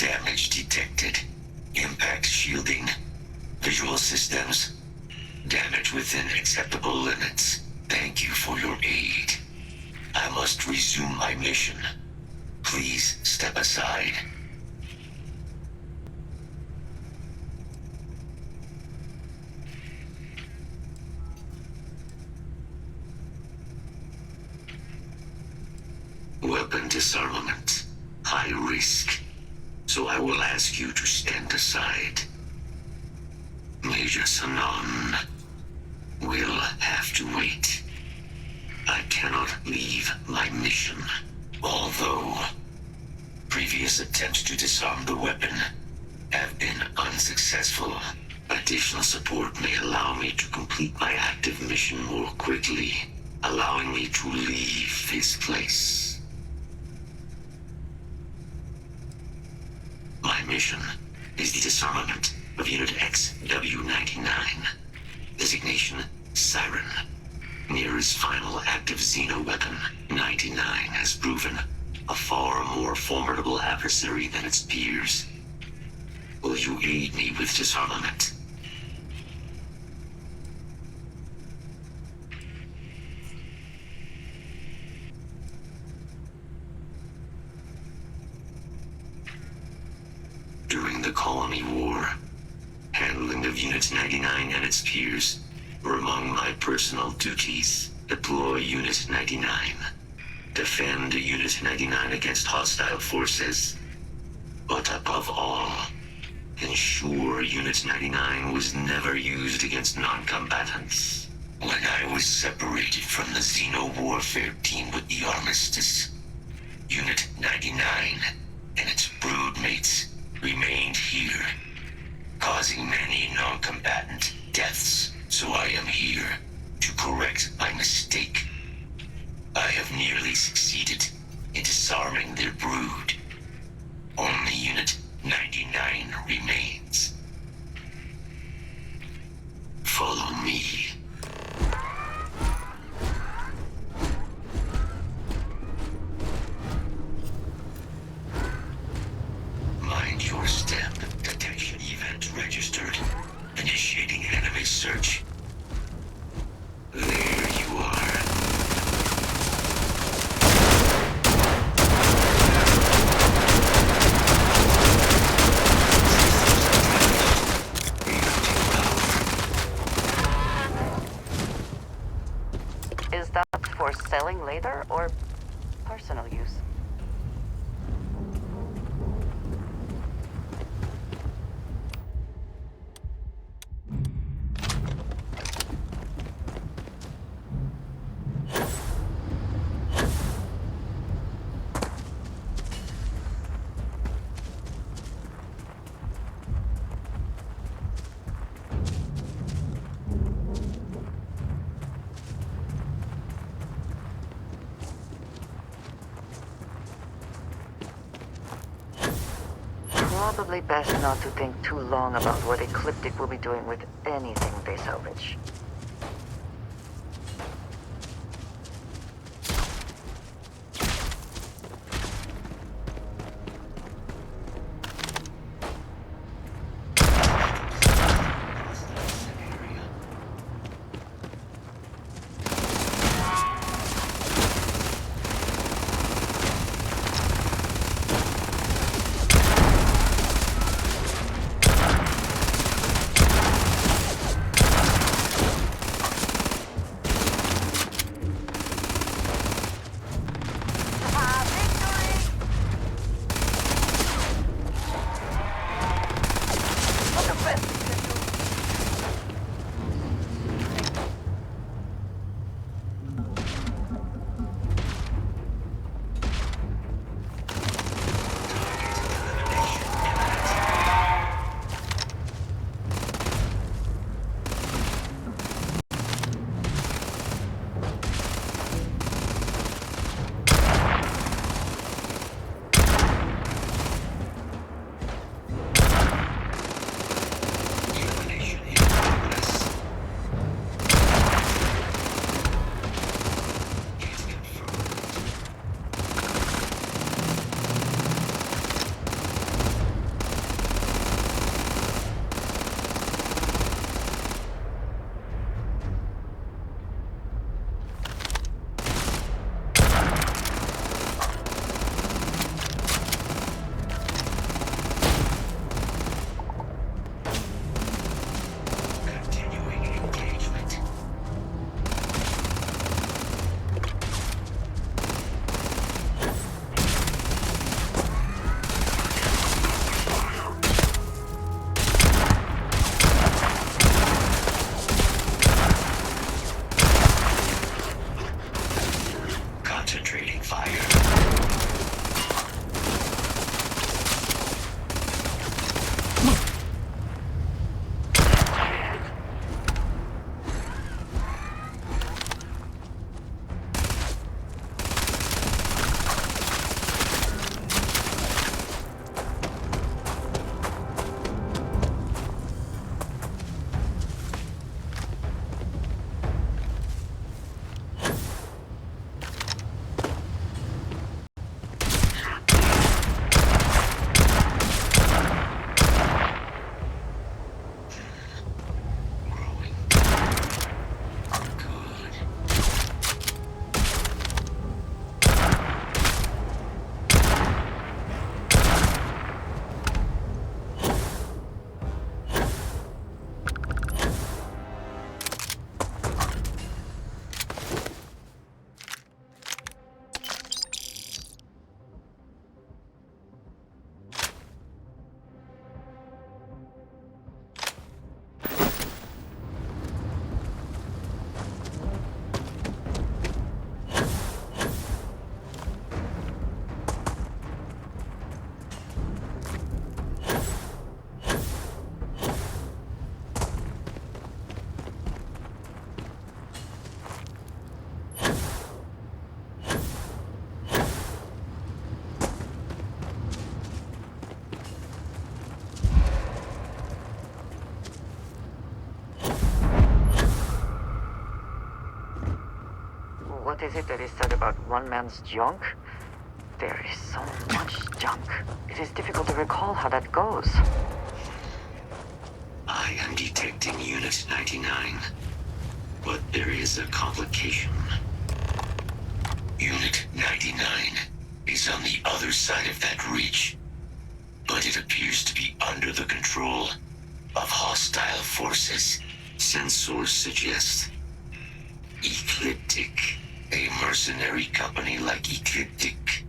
Damage detected. Impact shielding. Visual systems. Damage within acceptable limits. Thank you for your aid. I must resume my mission. Please step aside. Weapon disarmament. High risk. So I will ask you to stand aside. Major Sanan will have to wait. I cannot leave my mission. Although previous attempts to disarm the weapon have been unsuccessful, additional support may allow me to complete my active mission more quickly, allowing me to leave this place. My mission is the disarmament of Unit XW-99. Designation, Siren. Nearest final active Xeno weapon, 99 has proven a far more formidable adversary than its peers. Will you aid me with disarmament? During the Colony War, handling of Unit 99 and its peers were among my personal duties. Deploy Unit 99. Defend Unit 99 against hostile forces. But above all, ensure Unit 99 was never used against non-combatants. When I was separated from the Xeno Warfare team with the Armistice, Unit 99 and its broodmates remained here, causing many non-combatant deaths. So I am here to correct my mistake. I have nearly succeeded in disarming their brood. Only Unit 99 remains. Follow me. Mind your step. Detection event registered. Initiating enemy search. There you are. Is that for selling later or personal use? Probably best not to think too long about what Ecliptic will be doing with anything they salvage. What is it that is said about one man's junk? There is so much junk. It is difficult to recall how that goes. I am detecting Unit 99, but there is a complication. Unit 99 is on the other side of that reach, but it appears to be under the control of hostile forces. Sensors suggest Ecliptic, a mercenary company like Ecliptic,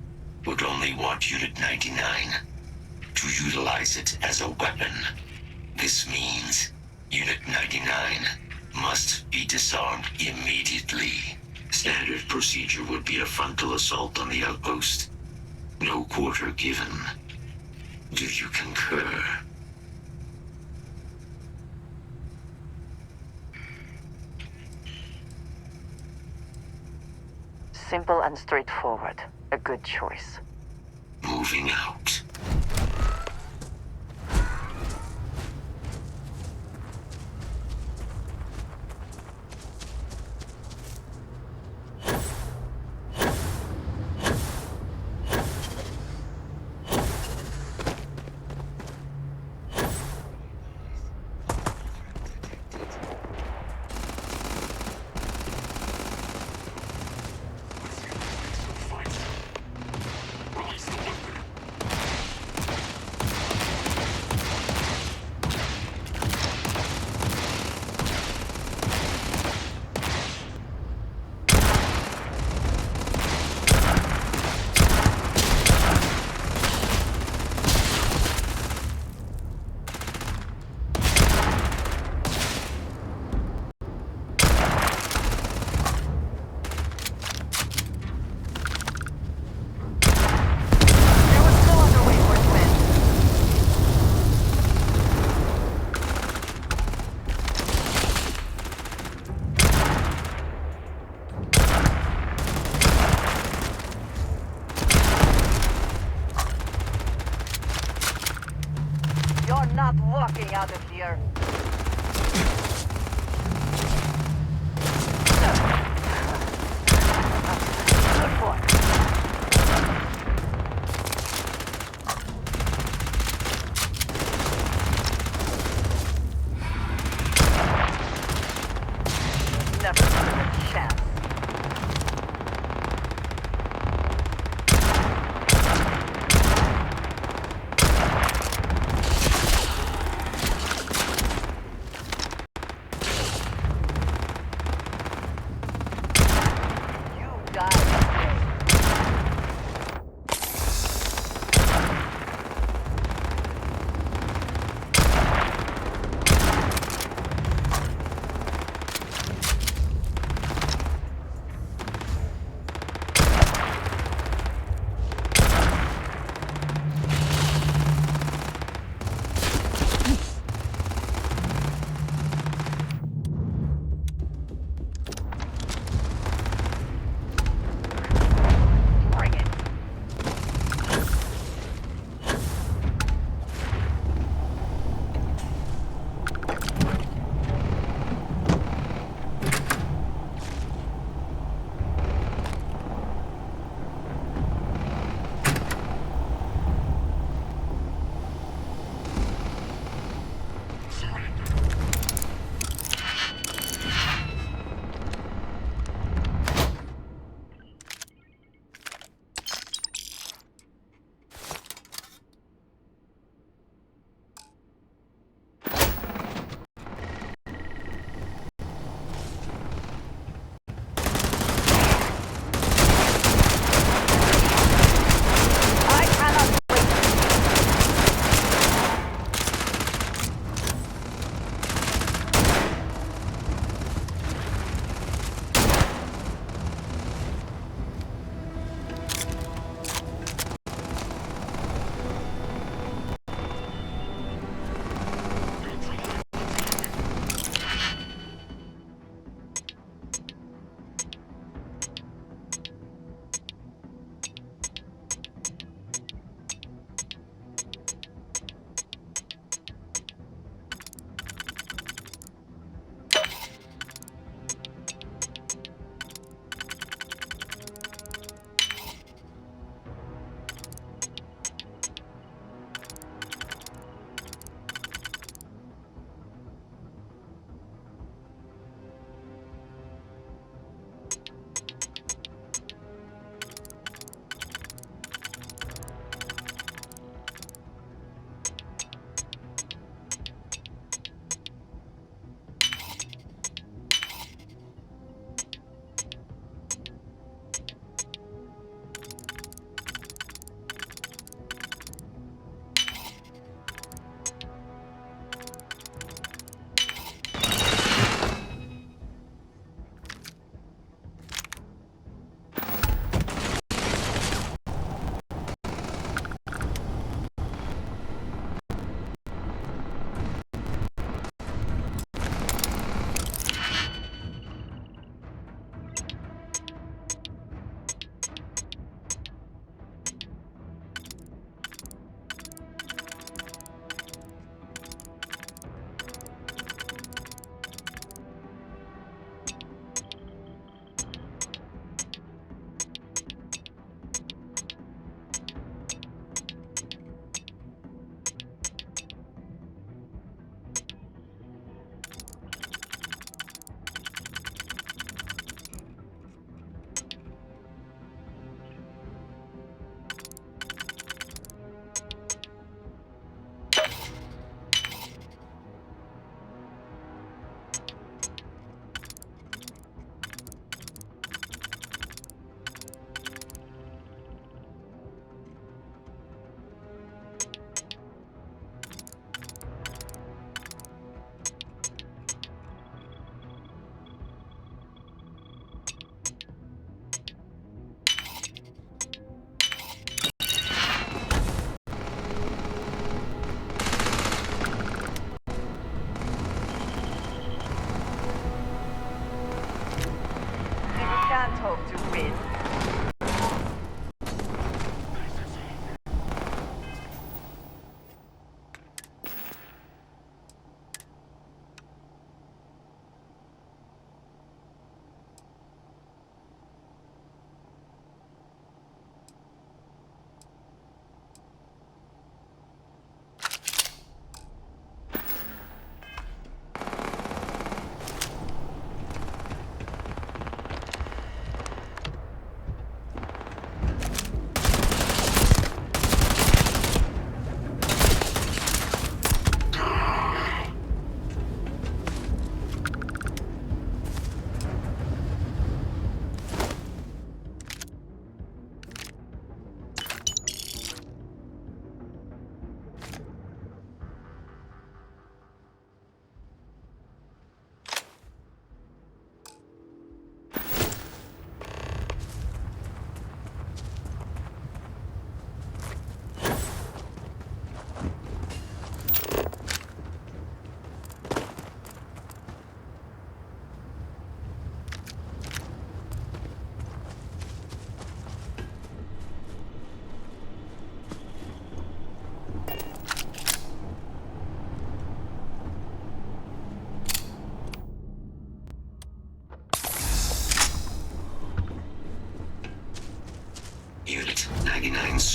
would only want Unit 99 to utilize it as a weapon. This means Unit 99 must be disarmed immediately. Standard procedure would be a frontal assault on the outpost. No quarter given. Do you concur? Simple and straightforward. A good choice. Moving out. Not walking out of here. Good boy. Never stood a chance.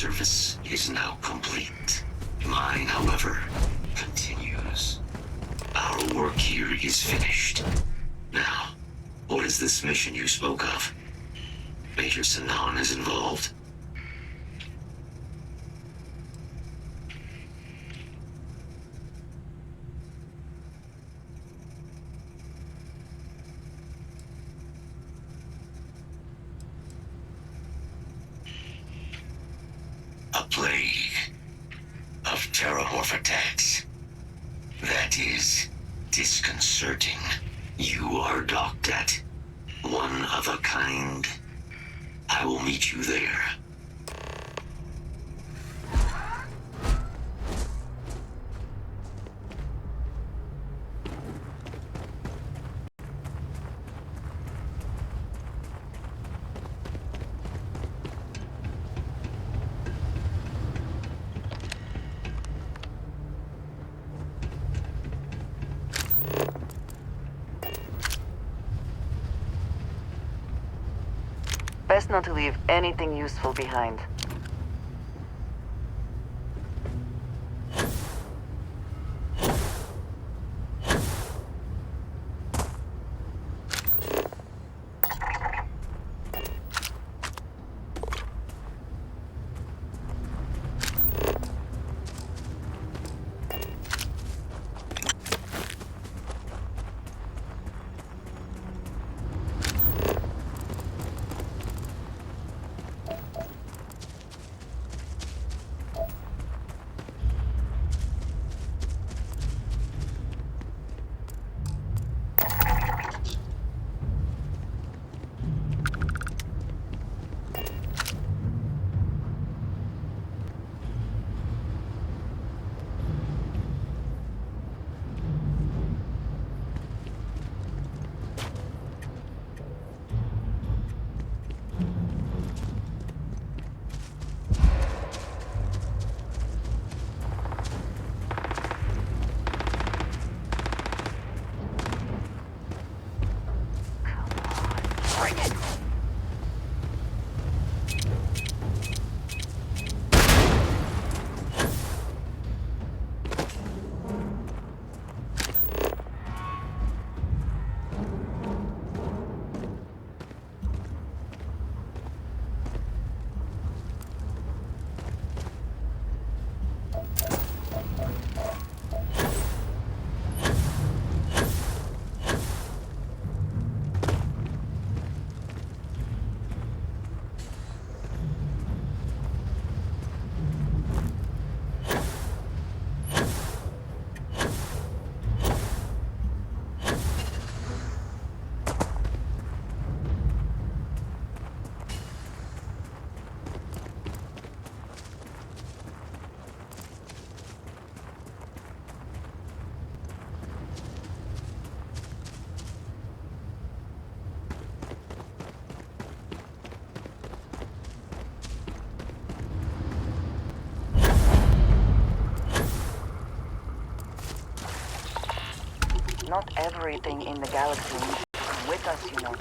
service is now complete. Mine, however, continues. Our work here is finished. Now, what is this mission you spoke of? Major Sanan is involved? A plague of terramorph attacks. That is disconcerting. You are docked at one of a kind. I will meet you there. Best not to leave anything useful behind. Not everything in the galaxy needs to come with us, you know.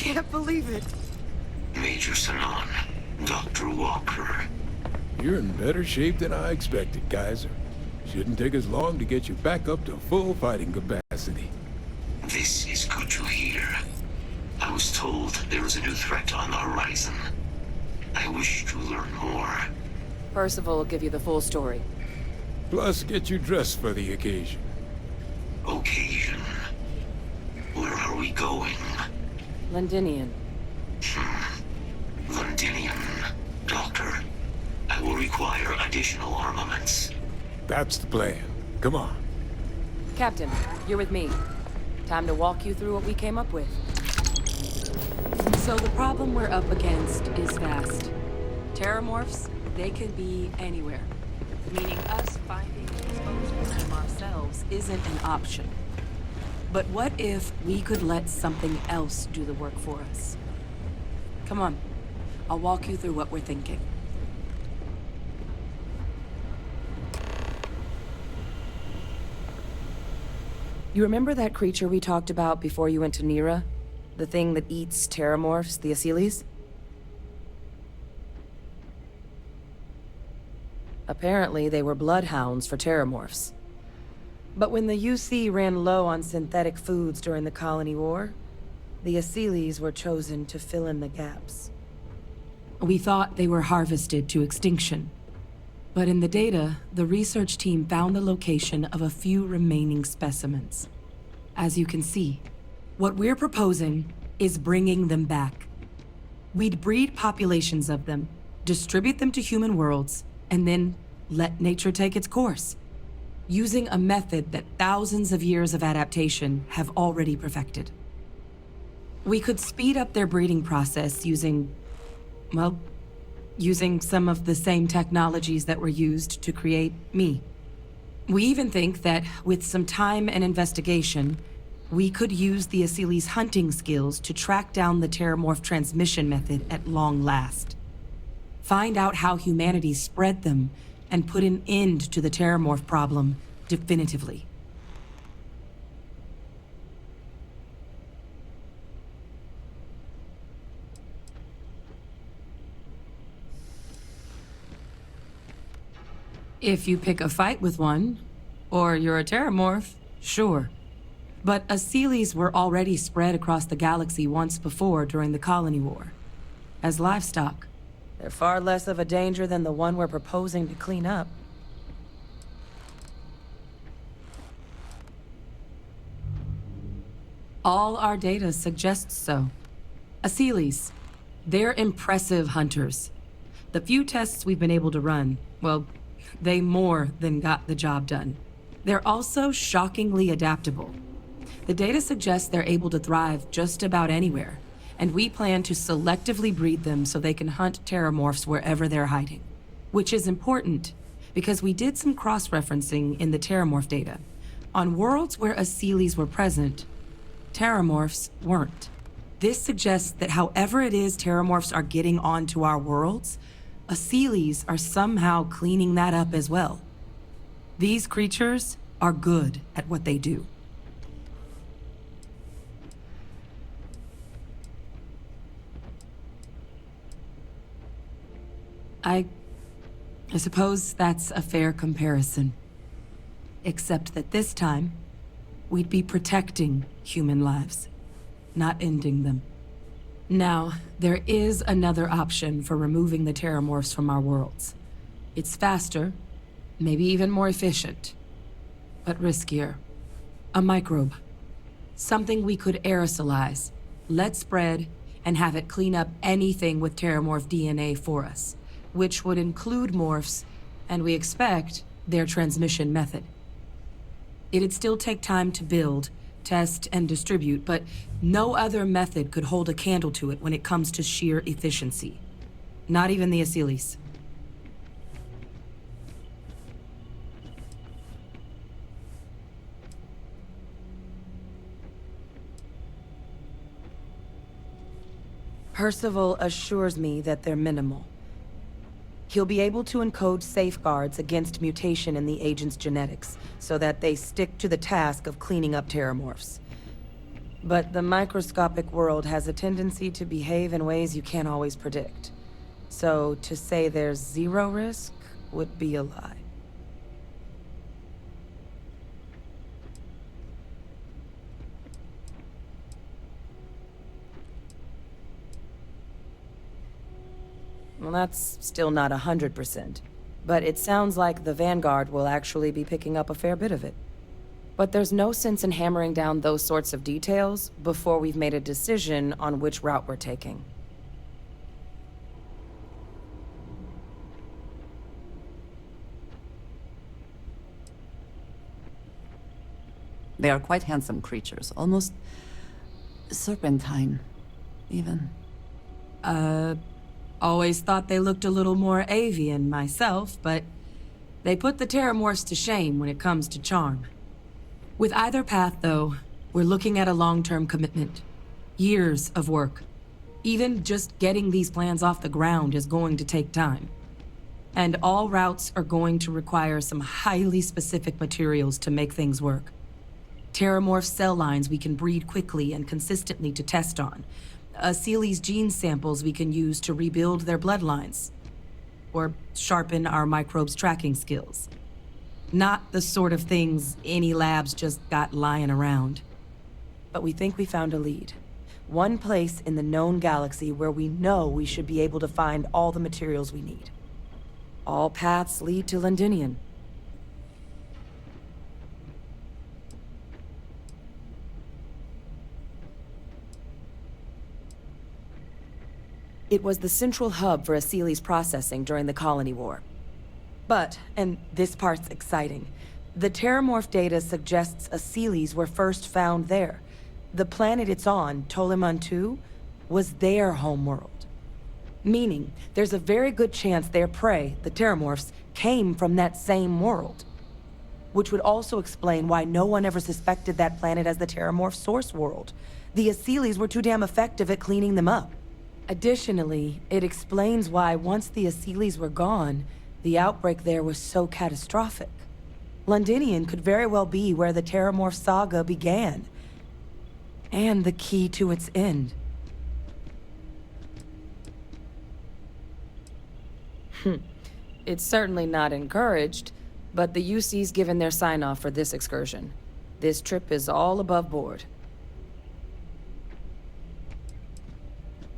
can't believe it. Major Sanon, Dr. Walker. You're in better shape than I expected, Kaiser. Shouldn't take us long to get you back up to full fighting capacity. This is good to hear. I was told there was a new threat on the horizon. I wish to learn more. Percival will give you the full story. Plus, get you dressed for the occasion. Occasion? Where are we going? Londinian. Londinian. Doctor, I will require additional armaments. That's the plan. Come on. Captain, you're with me. Time to walk you through what we came up with. So the problem we're up against is vast. Terramorphs, they can be anywhere. Meaning us finding and disposing of them ourselves isn't an option. But what if we could let something else do the work for us? Come on, I'll walk you through what we're thinking. You remember that creature we talked about before you went to Nira? The thing that eats terramorphs, the Asylees? Apparently, they were bloodhounds for terramorphs. But when the UC ran low on synthetic foods during the Colony War, the Asylees were chosen to fill in the gaps. We thought they were harvested to extinction. But in the data, the research team found the location of a few remaining specimens. As you can see, what we're proposing is bringing them back. We'd breed populations of them, distribute them to human worlds, and then let nature take its course, using a method that thousands of years of adaptation have already perfected. We could speed up their breeding process using some of the same technologies that were used to create me. We even think that, with some time and investigation, we could use the Asylees' hunting skills to track down the terramorph transmission method at long last. Find out how humanity spread them, and put an end to the terramorph problem definitively. If you pick a fight with one, or you're a terramorph, sure. But Asylees were already spread across the galaxy once before during the Colony War. As livestock, they're far less of a danger than the one we're proposing to clean up. All our data suggests so. Asylees, they're impressive hunters. The few tests we've been able to run, well, they more than got the job done. They're also shockingly adaptable. The data suggests they're able to thrive just about anywhere, and we plan to selectively breed them so they can hunt terramorphs wherever they're hiding. Which is important, because we did some cross-referencing in the terramorph data. On worlds where Asylees were present, terramorphs weren't. This suggests that however it is terramorphs are getting onto our worlds, Asylees are somehow cleaning that up as well. These creatures are good at what they do. I suppose that's a fair comparison. Except that this time, we'd be protecting human lives, not ending them. Now, there is another option for removing the terramorphs from our worlds. It's faster, maybe even more efficient, but riskier. A microbe. Something we could aerosolize, let spread, and have it clean up anything with terramorph DNA for us, which would include morphs, and we expect their transmission method. It'd still take time to build, test, and distribute, but no other method could hold a candle to it when it comes to sheer efficiency. Not even the Asylees. Percival assures me that they're minimal. He'll be able to encode safeguards against mutation in the agent's genetics, so that they stick to the task of cleaning up terramorphs. But the microscopic world has a tendency to behave in ways you can't always predict. So to say there's zero risk would be a lie. Well, that's still not 100%. But it sounds like the Vanguard will actually be picking up a fair bit of it. But there's no sense in hammering down those sorts of details before we've made a decision on which route we're taking. They are quite handsome creatures, almost serpentine, even. Always thought they looked a little more avian myself, but they put the Terramorphs to shame when it comes to charm. With either path, though, we're looking at a long-term commitment. Years of work. Even just getting these plans off the ground is going to take time. And all routes are going to require some highly specific materials to make things work. Terramorph cell lines we can breed quickly and consistently to test on. Seely's gene samples we can use to rebuild their bloodlines. Or sharpen our microbes tracking skills. Not the sort of things any labs just got lying around. But we think we found a lead. One place in the known galaxy where we know we should be able to find all the materials we need. All paths lead to Londinian. It was the central hub for Seely's processing during the Colony War. But, and this part's exciting, the Terramorph data suggests Seely's were first found there. The planet it's on, Toliman 2, was their homeworld. Meaning, there's a very good chance their prey, the Terramorphs, came from that same world. Which would also explain why no one ever suspected that planet as the Terramorph source world. The Seely's were too damn effective at cleaning them up. Additionally, it explains why once the Seely's were gone, the outbreak there was so catastrophic. Londinian could very well be where the Terramorph saga began. And the key to its end. It's certainly not encouraged, but the UC's given their sign-off for this excursion. This trip is all above board.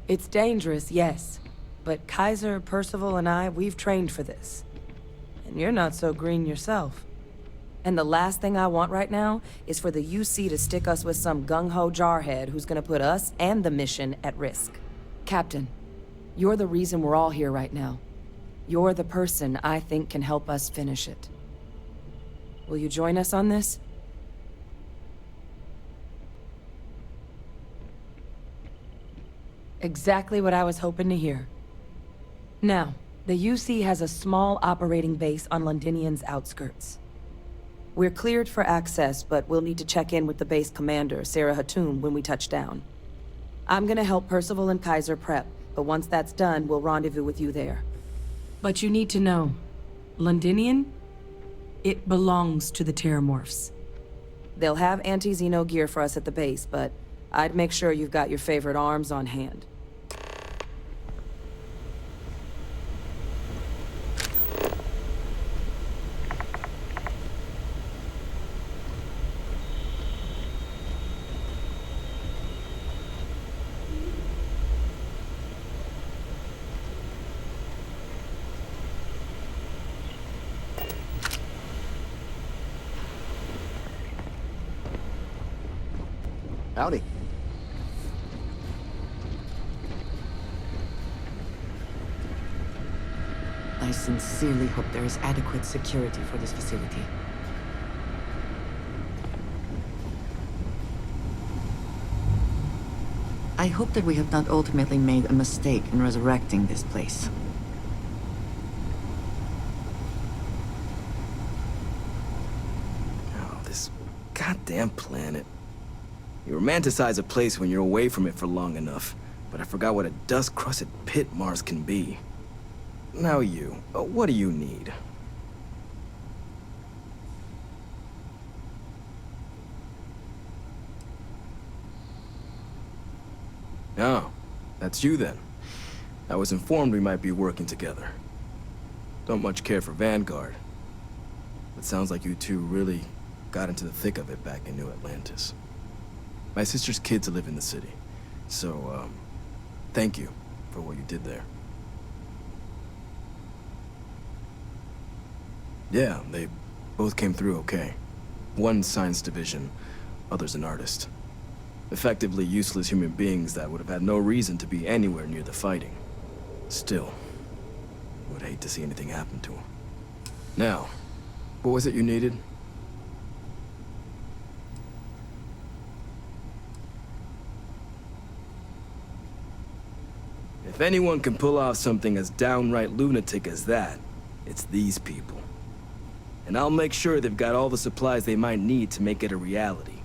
It's dangerous, yes. But Kaiser, Percival, and I, we've trained for this. And you're not so green yourself. And the last thing I want right now is for the UC to stick us with some gung-ho jarhead who's gonna put us and the mission at risk. Captain, you're the reason we're all here right now. You're the person I think can help us finish it. Will you join us on this? Exactly what I was hoping to hear. Now, the UC has a small operating base on Londinian's outskirts. We're cleared for access, but we'll need to check in with the base commander, Sarah Hatoum, when we touch down. I'm gonna help Percival and Kaiser prep, but once that's done, we'll rendezvous with you there. But you need to know, Londinian, it belongs to the Terramorphs. They'll have anti-Xeno gear for us at the base, but I'd make sure you've got your favorite arms on hand. Howdy. I sincerely hope there is adequate security for this facility. I hope that we have not ultimately made a mistake in resurrecting this place. Oh, this goddamn planet. You romanticize a place when you're away from it for long enough, but I forgot what a dust-crusted pit Mars can be. Now you, what do you need? it's you then. I was informed we might be working together. Don't much care for Vanguard. But sounds like you two really got into the thick of it back in New Atlantis. My sister's kids live in the city. So, thank you for what you did there. Yeah, they both came through okay. One science division, other's an artist. Effectively useless human beings that would have had no reason to be anywhere near the fighting. Still, would hate to see anything happen to them. Now, what was it you needed? If anyone can pull off something as downright lunatic as that, it's these people. And I'll make sure they've got all the supplies they might need to make it a reality.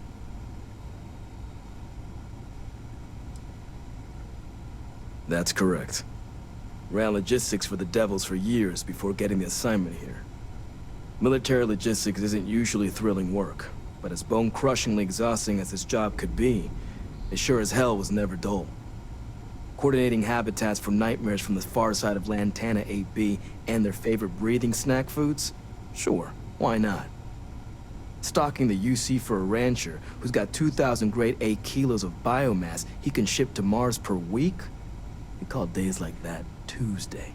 That's correct. Ran logistics for the Devils for years before getting the assignment here. Military logistics isn't usually thrilling work, but as bone-crushingly exhausting as this job could be, it sure as hell was never dull. Coordinating habitats for nightmares from the far side of Lantana 8B and their favorite breathing snack foods? Sure, why not? Stocking the UC for a rancher who's got 2,000 grade A kilos of biomass he can ship to Mars per week? We call days like that Tuesday.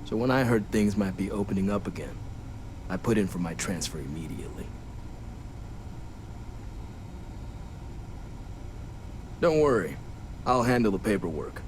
So when I heard things might be opening up again, I put in for my transfer immediately. Don't worry, I'll handle the paperwork.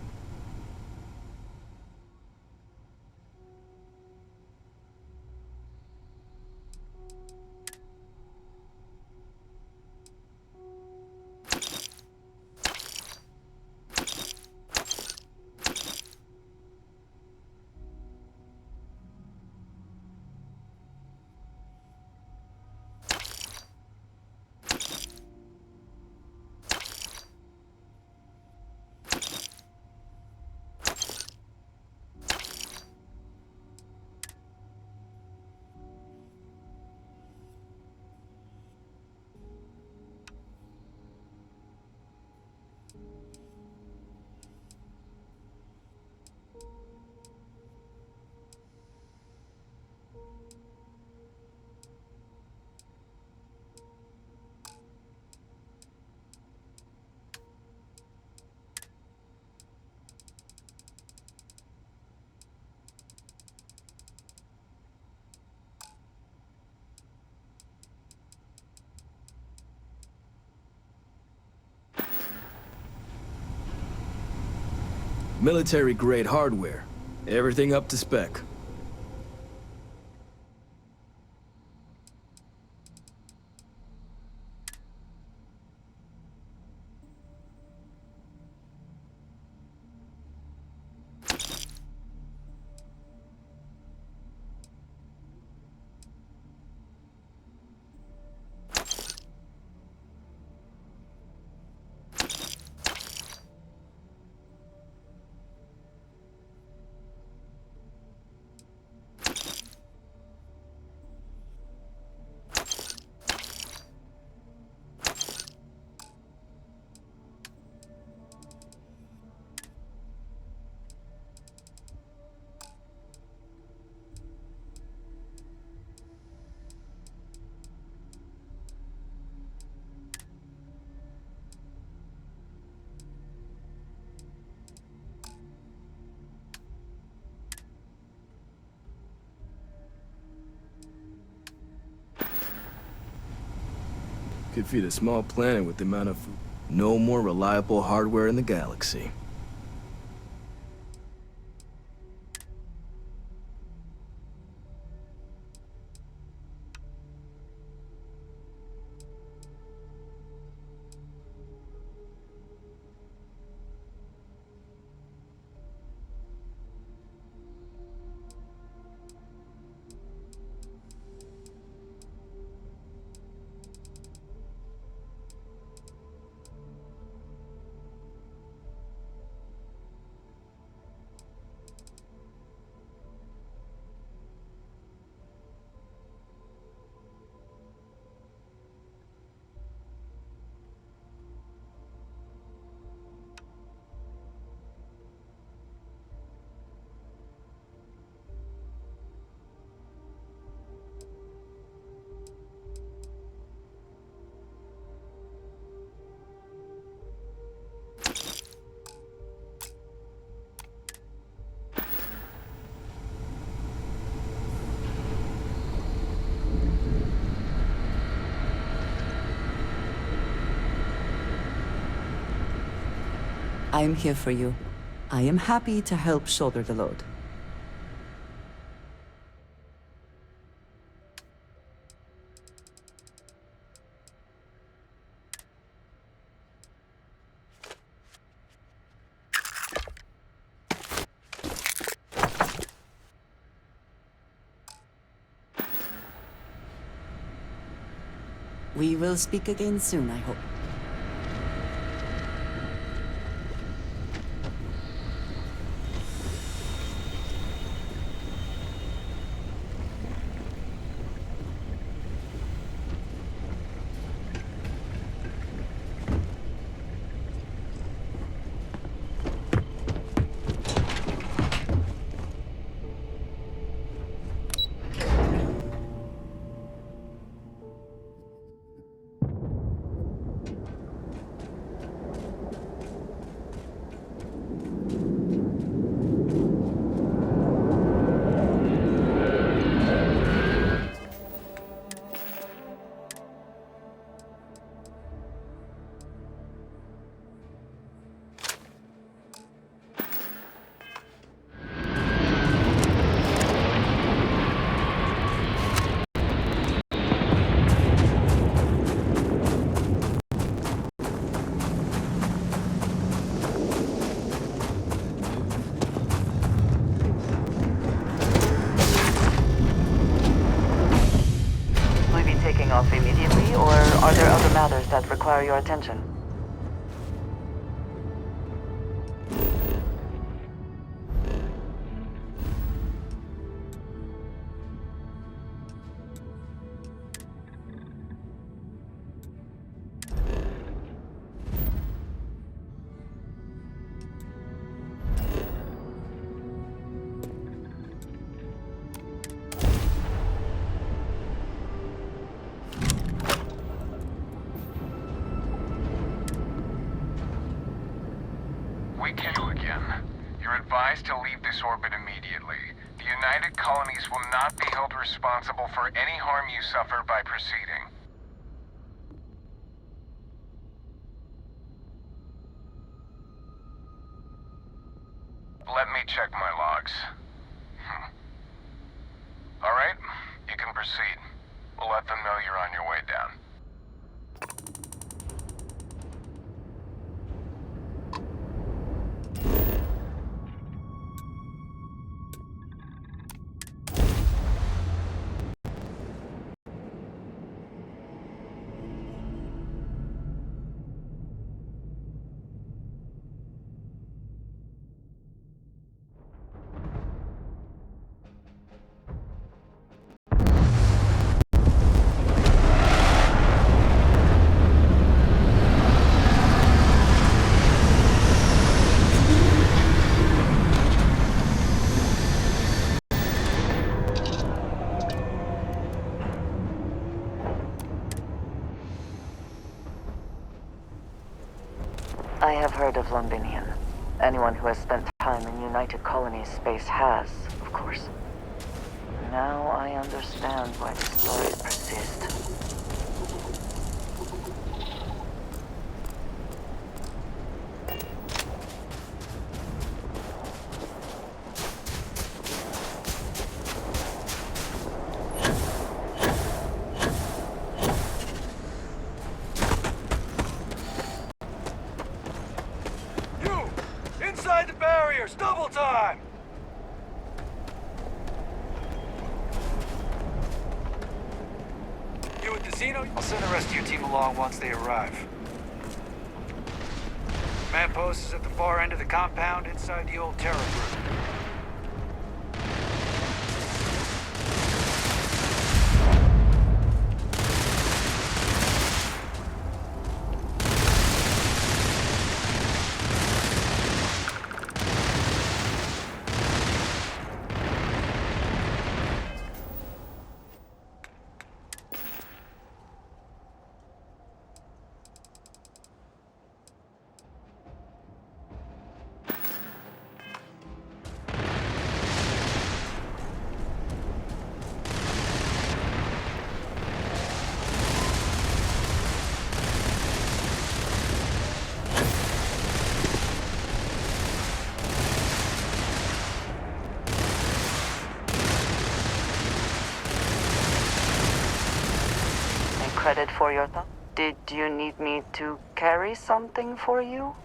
Military-grade hardware. Everything up to spec. Could feed a small planet with the amount of food. No more reliable hardware in the galaxy. I'm here for you. I am happy to help shoulder the load. We will speak again soon, I hope. Off immediately, or are there other matters that require your attention? We can do again. You're advised to leave this orbit immediately. The United Colonies will not be held responsible for any harm you suffer by proceeding. Let me check my logs. All right, you can proceed. We'll let them know you're on your way down. I have heard of Londinian. Anyone who has spent time in United Colonies space has, of course. Now I understand why the stories persist. Inside the barriers, double time! You at the Xeno? I'll send the rest of your team along once they arrive. Man post is at the far end of the compound inside the old Terra group. credit for your thought. Did you need me to carry something for you?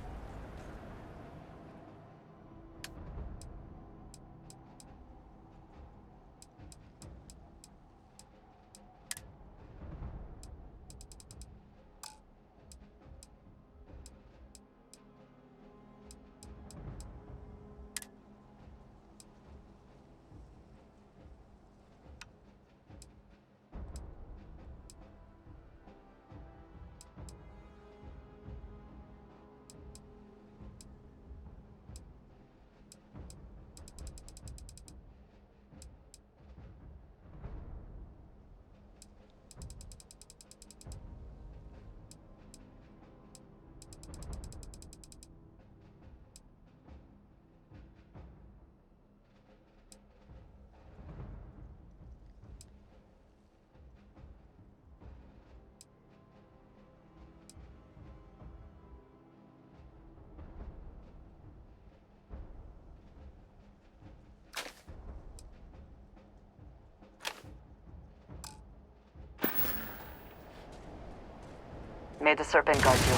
May the serpent guide you.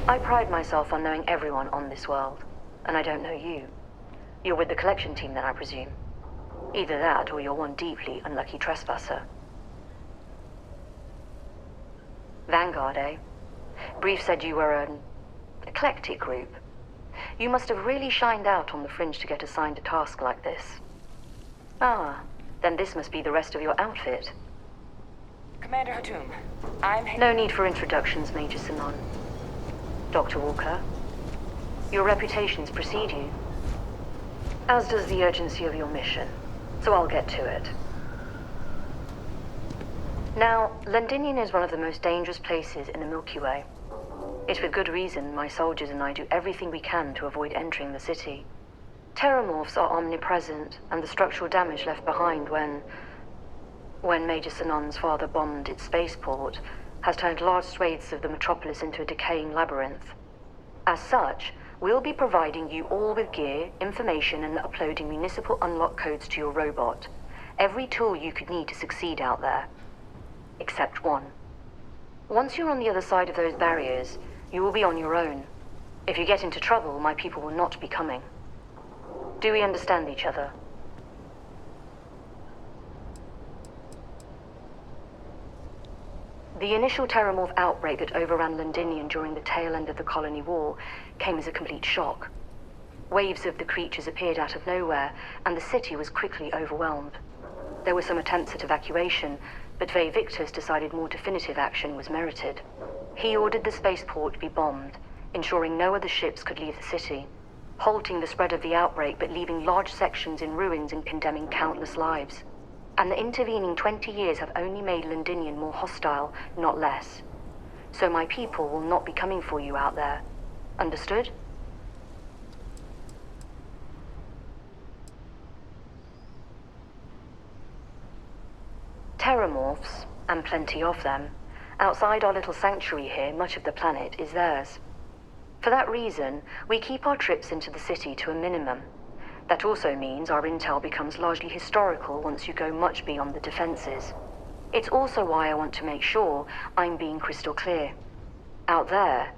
I pride myself on knowing everyone on this world, and I don't know you. You're with the collection team then, I presume. Either that, or you're one deeply unlucky trespasser. Vanguard, eh? Brief said you were an eclectic group. You must have really shined out on the fringe to get assigned a task like this. Ah, then this must be the rest of your outfit. Commander Hatum, I'm... No need for introductions, Major Sinon. Dr. Walker, your reputations precede you, as does the urgency of your mission, so I'll get to it. Now, Londinium is one of the most dangerous places in the Milky Way. It's with good reason my soldiers and I do everything we can to avoid entering the city. Terramorphs are omnipresent, and the structural damage left behind when Major Sinon's father bombed its spaceport has turned large swathes of the metropolis into a decaying labyrinth. As such, we'll be providing you all with gear, information, and uploading municipal unlock codes to your robot. Every tool you could need to succeed out there. Except one. Once you're on the other side of those barriers, you will be on your own. If you get into trouble, my people will not be coming. Do we understand each other? The initial Terramorph outbreak that overran Londinium during the tail end of the colony war came as a complete shock. Waves of the creatures appeared out of nowhere, and the city was quickly overwhelmed. There were some attempts at evacuation, but Vey Victus decided more definitive action was merited. He ordered the spaceport to be bombed, ensuring no other ships could leave the city, halting the spread of the outbreak but leaving large sections in ruins and condemning countless lives. And the intervening 20 years have only made Londinium more hostile, not less. So my people will not be coming for you out there. Understood? Terramorphs, and plenty of them, outside our little sanctuary here, much of the planet is theirs. For that reason, we keep our trips into the city to a minimum. That also means our intel becomes largely historical once you go much beyond the defenses. It's also why I want to make sure I'm being crystal clear. Out there,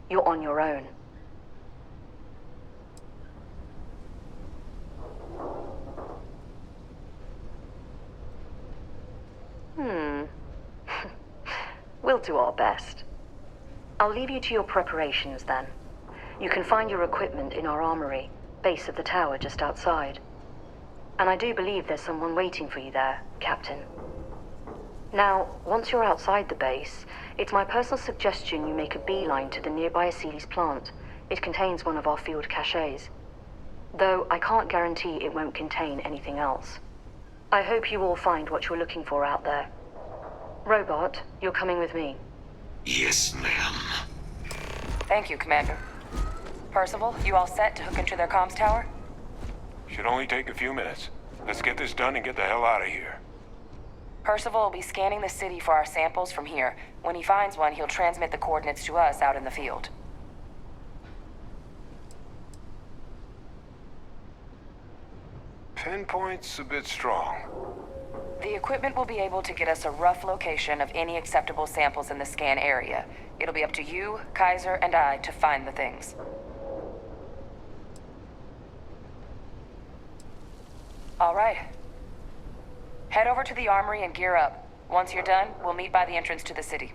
you're on your own. We'll do our best. I'll leave you to your preparations then. You can find your equipment in our armory, base of the tower just outside. And I do believe there's someone waiting for you there, Captain. Now, once you're outside the base, it's my personal suggestion you make a beeline to the nearby Aceles plant. It contains one of our field caches. Though I can't guarantee it won't contain anything else. I hope you all find what you're looking for out there. Robot, you're coming with me. Yes, ma'am. Thank you, Commander. Percival, you all set to hook into their comms tower? Should only take a few minutes. Let's get this done and get the hell out of here. Percival will be scanning the city for our samples from here. When he finds one, he'll transmit the coordinates to us out in the field. Pinpoint's a bit strong. The equipment will be able to get us a rough location of any acceptable samples in the scan area. It'll be up to you, Kaiser, and I to find the things. All right. Head over to the armory and gear up. Once you're done, we'll meet by the entrance to the city.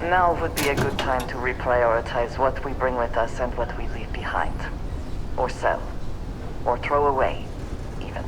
Now would be a good time to reprioritize what we bring with us and what we leave behind. Or sell. Or throw away, even.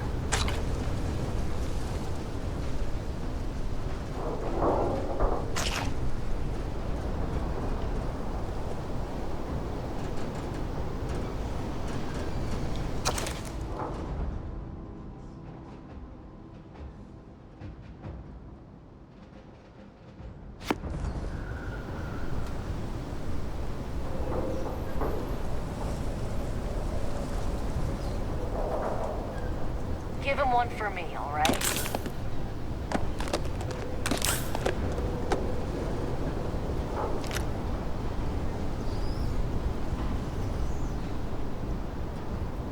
Give him one for me, all right?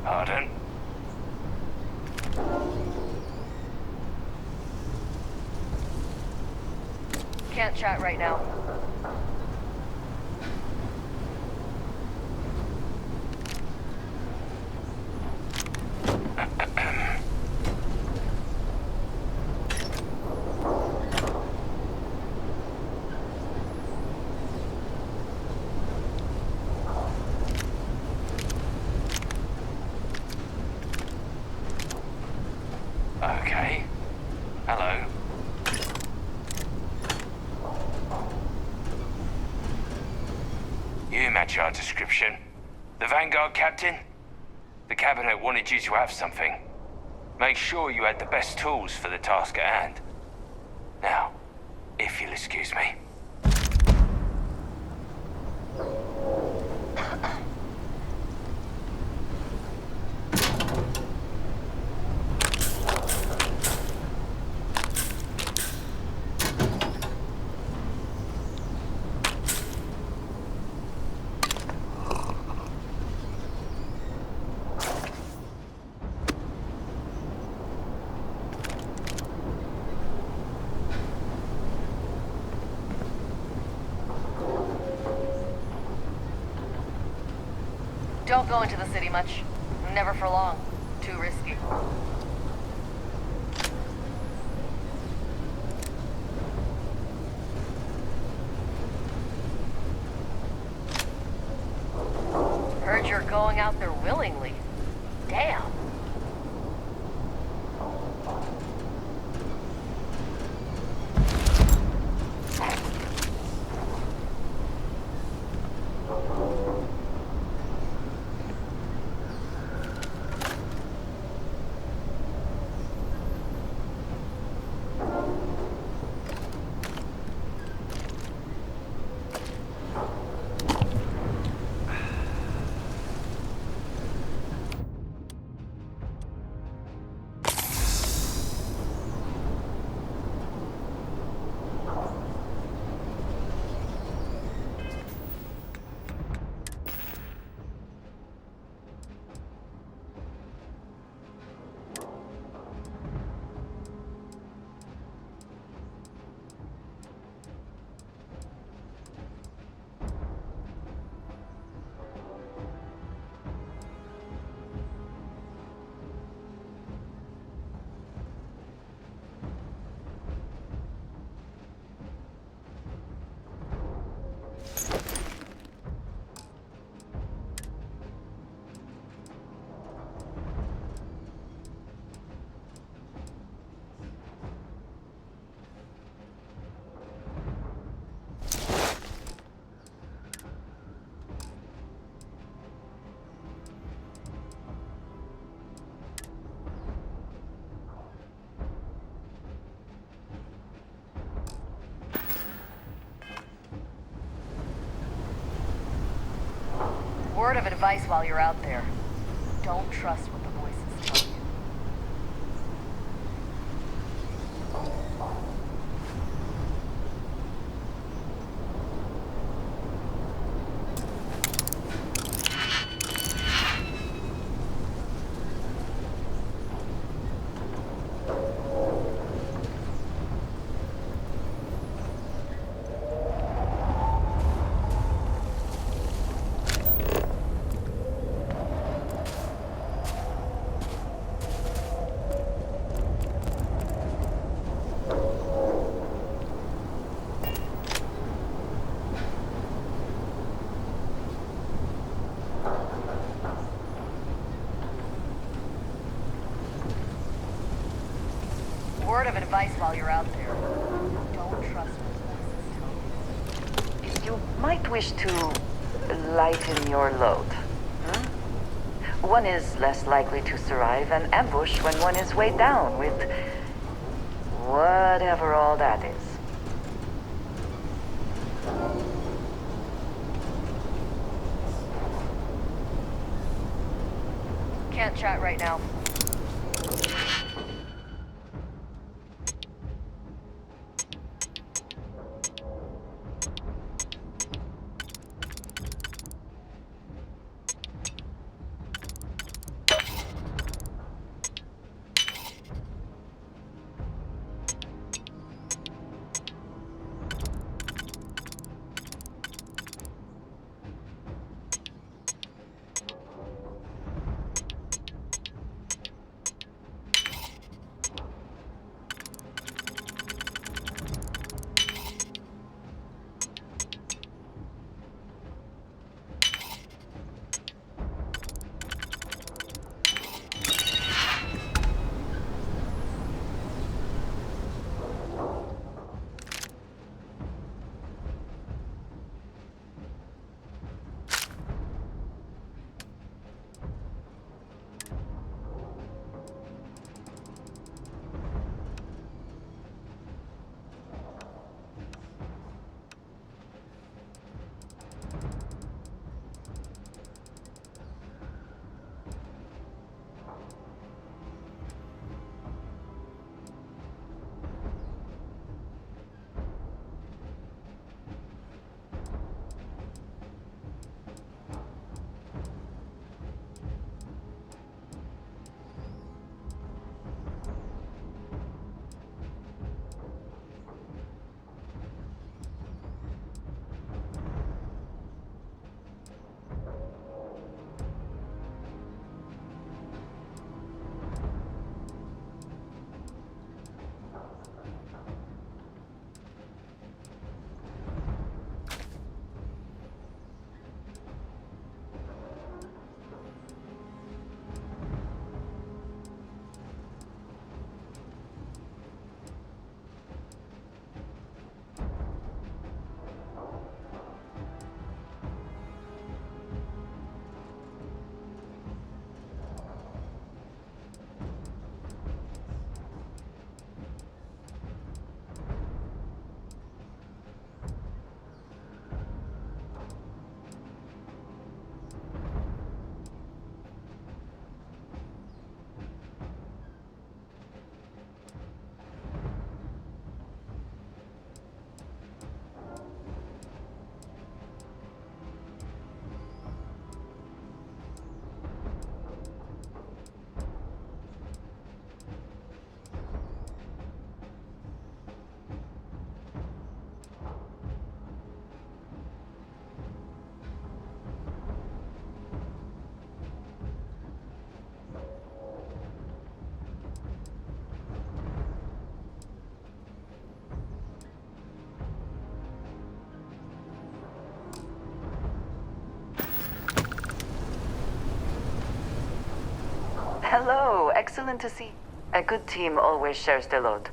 Pardon? Can't chat right now. Okay. Hello. You match our description. The Vanguard captain? The cabinet wanted you to have something. Make sure you had the best tools for the task at hand. Now, if you'll excuse me. Don't go into the city much. Never for long. Too risky. Heard you're going out there willingly. Damn. Word of advice while you're out there. Don't trust what the voices tell you. Word of advice while you're out there. Don't trust what the voices tell you. You might wish to lighten your load. Huh? One is less likely to survive an ambush when one is weighed down with whatever all that is. Can't chat right now. Hello, excellent to see. A good team always shares the load.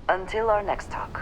Until our next talk.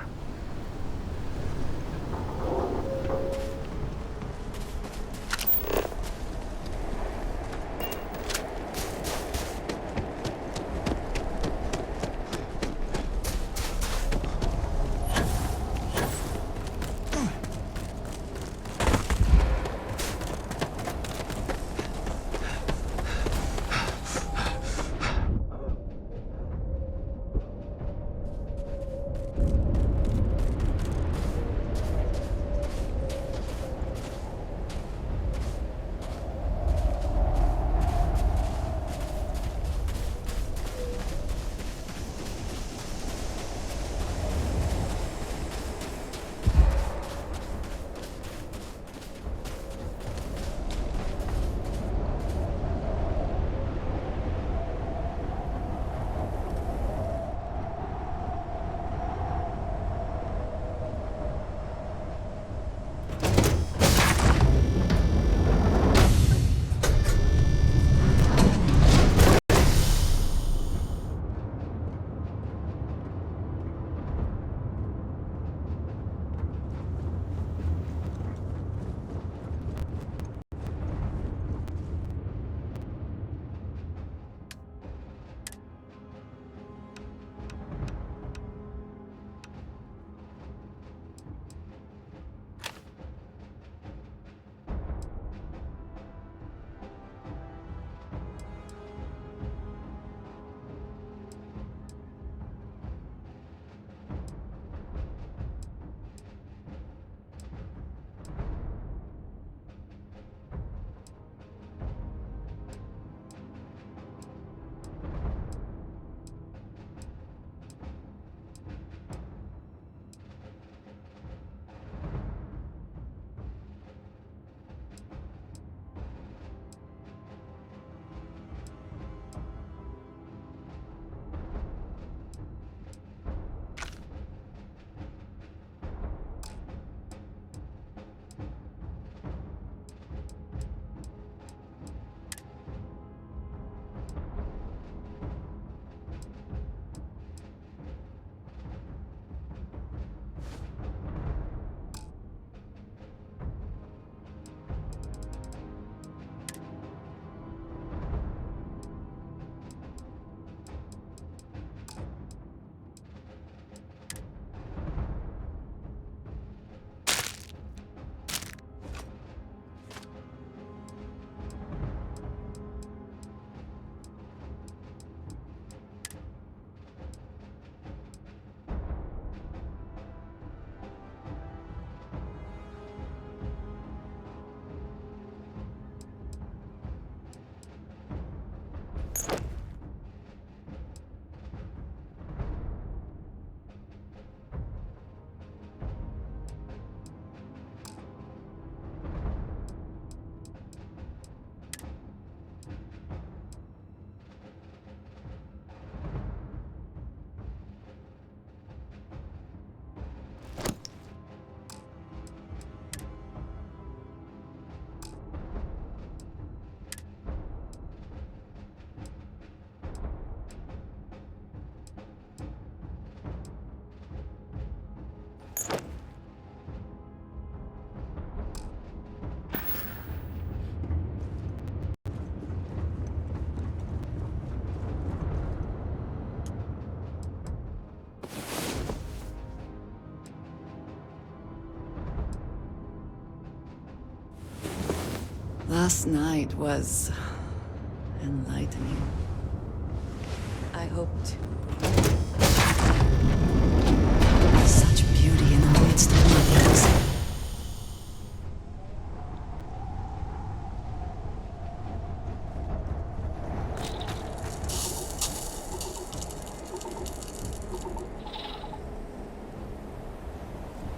Last night was enlightening. I hope to. Such beauty in the midst of nothingness.